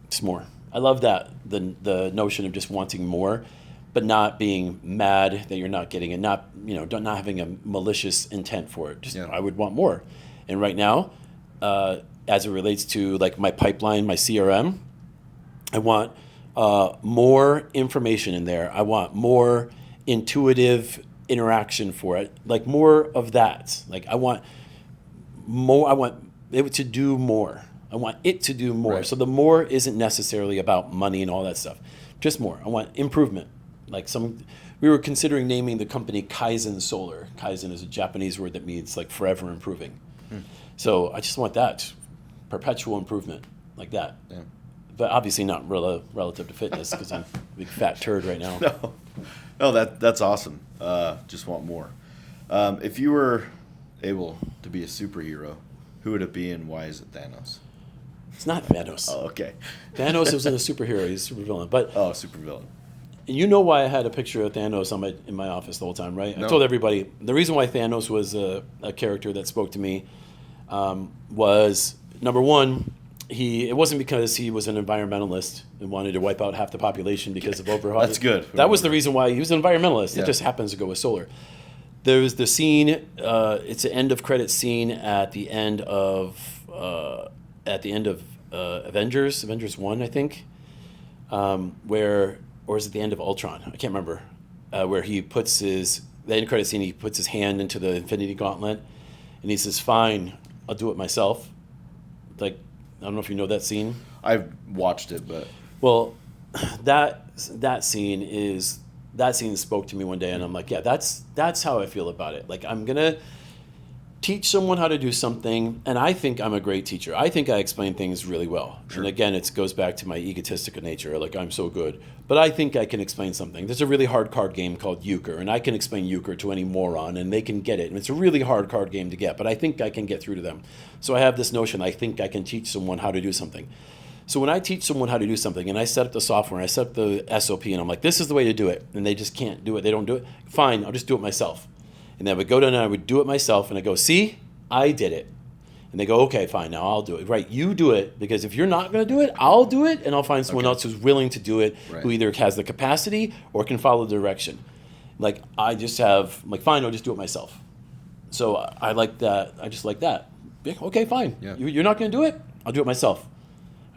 just more. I love that, the notion of just wanting more, but not being mad that you're not getting it, not having a malicious intent for it. Just I would want more. And right now, as it relates to like my pipeline, my CRM, I want more information in there. I want more intuitive interaction for it, like more of that. Like I want more. I want it to do more. I want it to do more. Right. So the more isn't necessarily about money and all that stuff. Just more. I want improvement. Like we were considering naming the company Kaizen Solar. Kaizen is a Japanese word that means like forever improving. So I just want that perpetual improvement like that. Yeah. But obviously not relative to fitness because I'm a big fat turd right now. No, that's awesome. Just want more. If you were able to be a superhero, who would it be and why is it Thanos? It's not Thanos. Oh, okay. Thanos isn't a superhero; he's a supervillain. But supervillain. you know why I had a picture of Thanos in my office the whole time, right? No. I told everybody the reason why Thanos was a character that spoke to me was number one. It wasn't because he was an environmentalist and wanted to wipe out half the population because of overhaul. That's good. That was the reason why he was an environmentalist. Yeah. It just happens to go with solar. There was the scene. It's an end of credit scene at the end of Avengers 1, I think, or is it the end of Ultron? I can't remember. Where he puts the end credit scene. He puts his hand into the Infinity Gauntlet, and he says, "Fine, I'll do it myself." Like, I don't know if you know that scene. I've watched it, but Well, that scene spoke to me one day, and I'm like, yeah, that's how I feel about it. Like, I'm gonna teach someone how to do something, and I think I'm a great teacher. I think I explain things really well. Sure. And again, it goes back to my egotistical nature, like I'm so good. But I think I can explain something. There's a really hard card game called Euchre, and I can explain Euchre to any moron, and they can get it. And it's a really hard card game to get, but I think I can get through to them. So I have this notion, I think I can teach someone how to do something. So when I teach someone how to do something, and I set up the software, and I set up the SOP, and I'm like, this is the way to do it, and they just can't do it, they don't do it, fine, I'll just do it myself. And then I would go down and I would do it myself, and I go, see, I did it. And they go, okay, fine, now I'll do it. Right, you do it, because if you're not going to do it, I'll do it, and I'll find someone else who's willing to do it, Right. who either has the capacity or can follow the direction. Like, I just have, I'm like, fine, I'll just do it myself. So I like that. I just like that. Yeah, okay, fine. Yeah. You're not going to do it? I'll do it myself.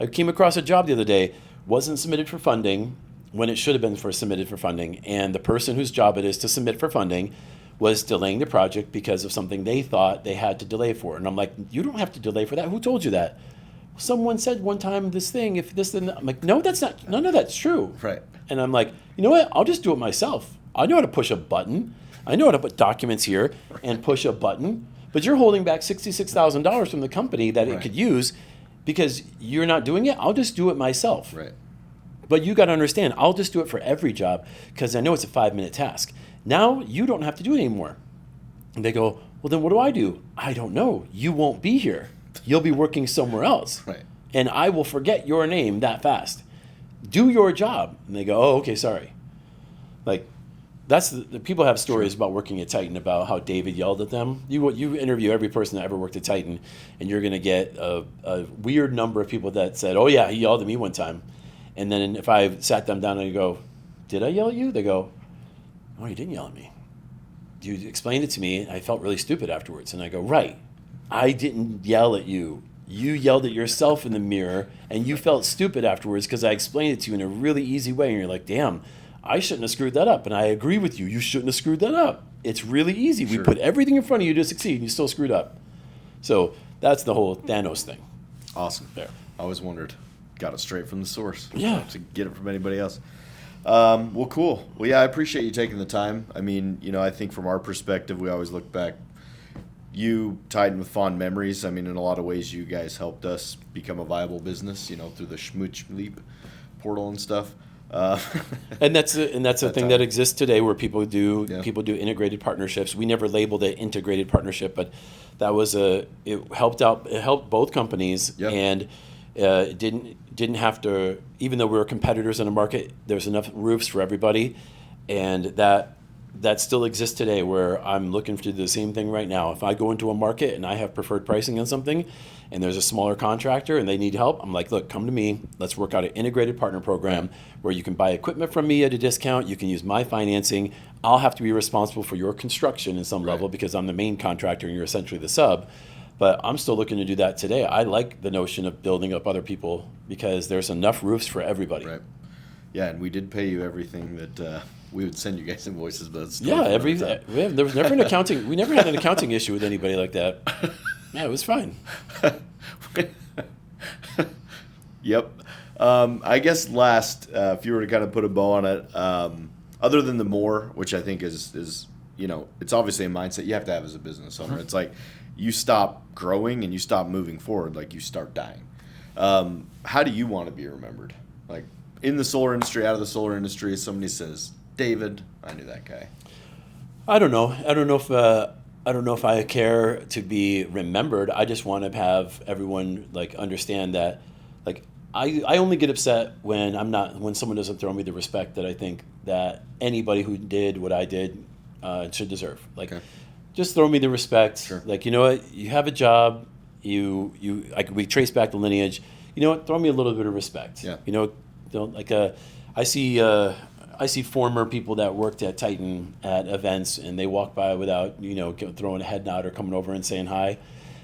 I came across a job the other day, wasn't submitted for funding when it should have been submitted for funding, and the person whose job it is to submit for funding was delaying the project because of something they thought they had to delay for. And I'm like, you don't have to delay for that. Who told you that? Someone said one time this thing, if this, then I'm like, no, that's not, none of that's true. Right. And I'm like, you know what? I'll just do it myself. I know how to push a button. I know how to put documents here and push a button. But you're holding back $66,000 from the company that it Right. could use because you're not doing it. I'll just do it myself. Right. But you got to understand, I'll just do it for every job because I know it's a 5-minute task. Now you don't have to do it anymore. And they go, well, then what do I do? I don't know. You won't be here. You'll be working somewhere else. Right. And I will forget your name that fast. Do your job. And they go, oh, okay, sorry. Like, that's the people have stories about working at Titan about how David yelled at them. You interview every person that ever worked at Titan, and you're going to get a weird number of people that said, oh, yeah, he yelled at me one time. And then if I sat them down and I go, did I yell at you? They go, oh, you didn't yell at me. You explained it to me, and I felt really stupid afterwards. And I go, right, I didn't yell at you. You yelled at yourself in the mirror, and you felt stupid afterwards because I explained it to you in a really easy way. And you're like, damn, I shouldn't have screwed that up. And I agree with you. You shouldn't have screwed that up. It's really easy. Sure. We put everything in front of you to succeed, and you still screwed up. So that's the whole Thanos thing. Awesome. There. I always wondered. Got it straight from the source. Yeah. Don't have to get it from anybody else. Well, cool. Well, yeah, I appreciate you taking the time. I mean, I think from our perspective, we always look back. You, Titan, with fond memories. I mean, in a lot of ways, you guys helped us become a viable business, through the Schmooch Leap portal and stuff. And that's a thing that exists today, where people do Yeah. integrated partnerships. We never labeled it integrated partnership, but that was it helped both companies, Yep. and it didn't have to, even though we were competitors in the market, there's enough roofs for everybody, and that still exists today, where I'm looking to do the same thing right now. If I go into a market and I have preferred pricing on something, and there's a smaller contractor and they need help, I'm like, look, come to me. Let's work out an integrated partner program where you can buy equipment from me at a discount. You can use my financing. I'll have to be responsible for your construction in some level, because I'm the main contractor and you're essentially the sub. But I'm still looking to do that today. I like the notion of building up other people, because there's enough roofs for everybody. Right. Yeah, and we did pay you everything that we would send you guys invoices, but it's Yeah, there was never an accounting. We never had an accounting issue with anybody like that. Yeah, it was fine. Yep. I guess last, if you were to kind of put a bow on it, other than the more, which I think is it's obviously a mindset you have to have as a business owner. It's like you stop growing and you stop moving forward, like you start dying. How do you want to be remembered? Like in the solar industry, out of the solar industry, somebody says, David, I knew that guy. I don't know. I don't know if I care to be remembered. I just want to have everyone understand that I only get upset when someone doesn't throw me the respect that I think that anybody who did what I did should deserve. Okay. Just throw me the respect. Sure. You know what? You have a job. We trace back the lineage. You know what? Throw me a little bit of respect. Yeah. I see former people that worked at Titan at events, and they walk by without throwing a head nod or coming over and saying hi,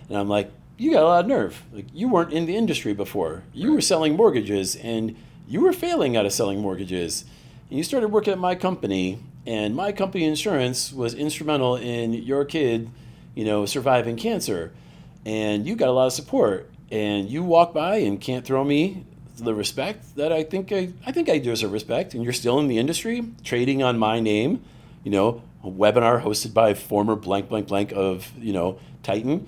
and I'm like, you got a lot of nerve. You weren't in the industry before. You were selling mortgages, and you were failing out of selling mortgages, and you started working at my company, and my company insurance was instrumental in your kid surviving cancer, and you got a lot of support, and you walk by and can't throw me the respect that I think I deserve respect, and you're still in the industry trading on my name, a webinar hosted by former blank blank blank of Titan.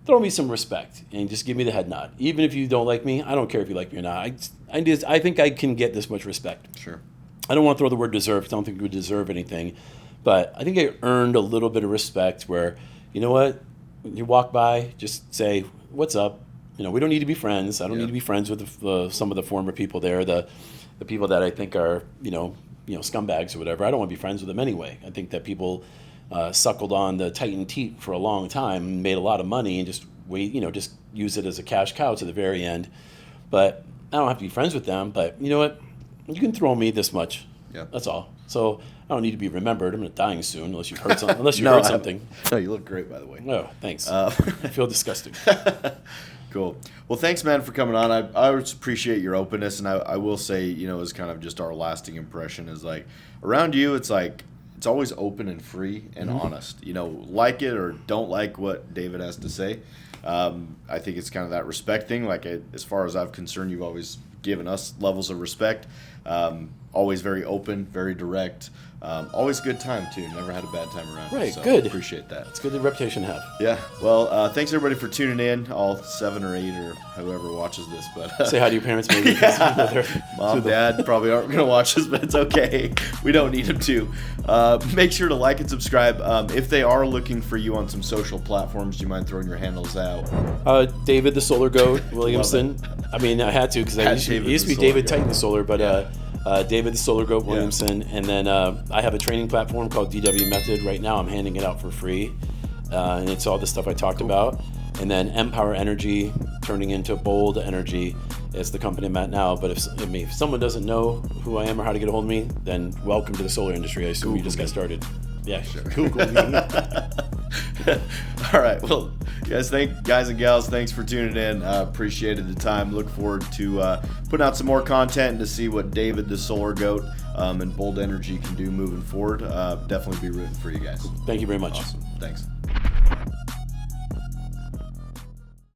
Throw me some respect and just give me the head nod. Even if you don't like me, I don't care if you like me or not. I think I can get this much respect. Sure. I don't want to throw the word deserve, because I don't think we deserve anything, but I think I earned a little bit of respect where, you know what, when you walk by, just say, what's up? We don't need to be friends. I don't need to be friends with some of the former people there, the people that I think are, scumbags or whatever. I don't want to be friends with them anyway. I think that people suckled on the Titan teat for a long time and made a lot of money and just use it as a cash cow to the very end. But I don't have to be friends with them. But you know what? You can throw me this much. Yeah. That's all. So I don't need to be remembered. I'm not dying soon unless you've heard something. Unless you heard something. No, you look great, by the way. Oh, thanks. I feel disgusting. Cool. Well, thanks, man, for coming on. I always appreciate your openness, and I will say, as kind of just our lasting impression is around you, it's always open and free and honest. Like it or don't like what David has to say. I think it's kind of that respect thing. As far as I'm concerned, you've always given us levels of respect. Always very open, very direct. Always good time, too. Never had a bad time around. Right, so good. Appreciate that. It's good the reputation to have. Yeah. Well, thanks, everybody, for tuning in, all 7 or 8 or whoever watches this. But say hi to your parents, maybe. Mom, Dad probably aren't going to watch this, but it's okay. We don't need them to. Make sure to like and subscribe. If they are looking for you on some social platforms, do you mind throwing your handles out? David the Solar Goat Williamson. I mean, I had to, because it used to be David Titan the Solar, but David the Solar Goat Williamson. Yeah. And then I have a training platform called DW Method. Right now I'm handing it out for free. And it's all the stuff I talked about. And then Empower Energy, turning into Bold Energy, is the company I'm at now. But if someone doesn't know who I am or how to get a hold of me, then welcome to the solar industry. I assume you just got started. Yeah, sure. Google me. All right. Well, guys and gals, thanks for tuning in. Appreciated the time. Look forward to putting out some more content and to see what David the Solar Goat and Bold Energy can do moving forward. Definitely be rooting for you guys. Thank you very much. Awesome. Thanks.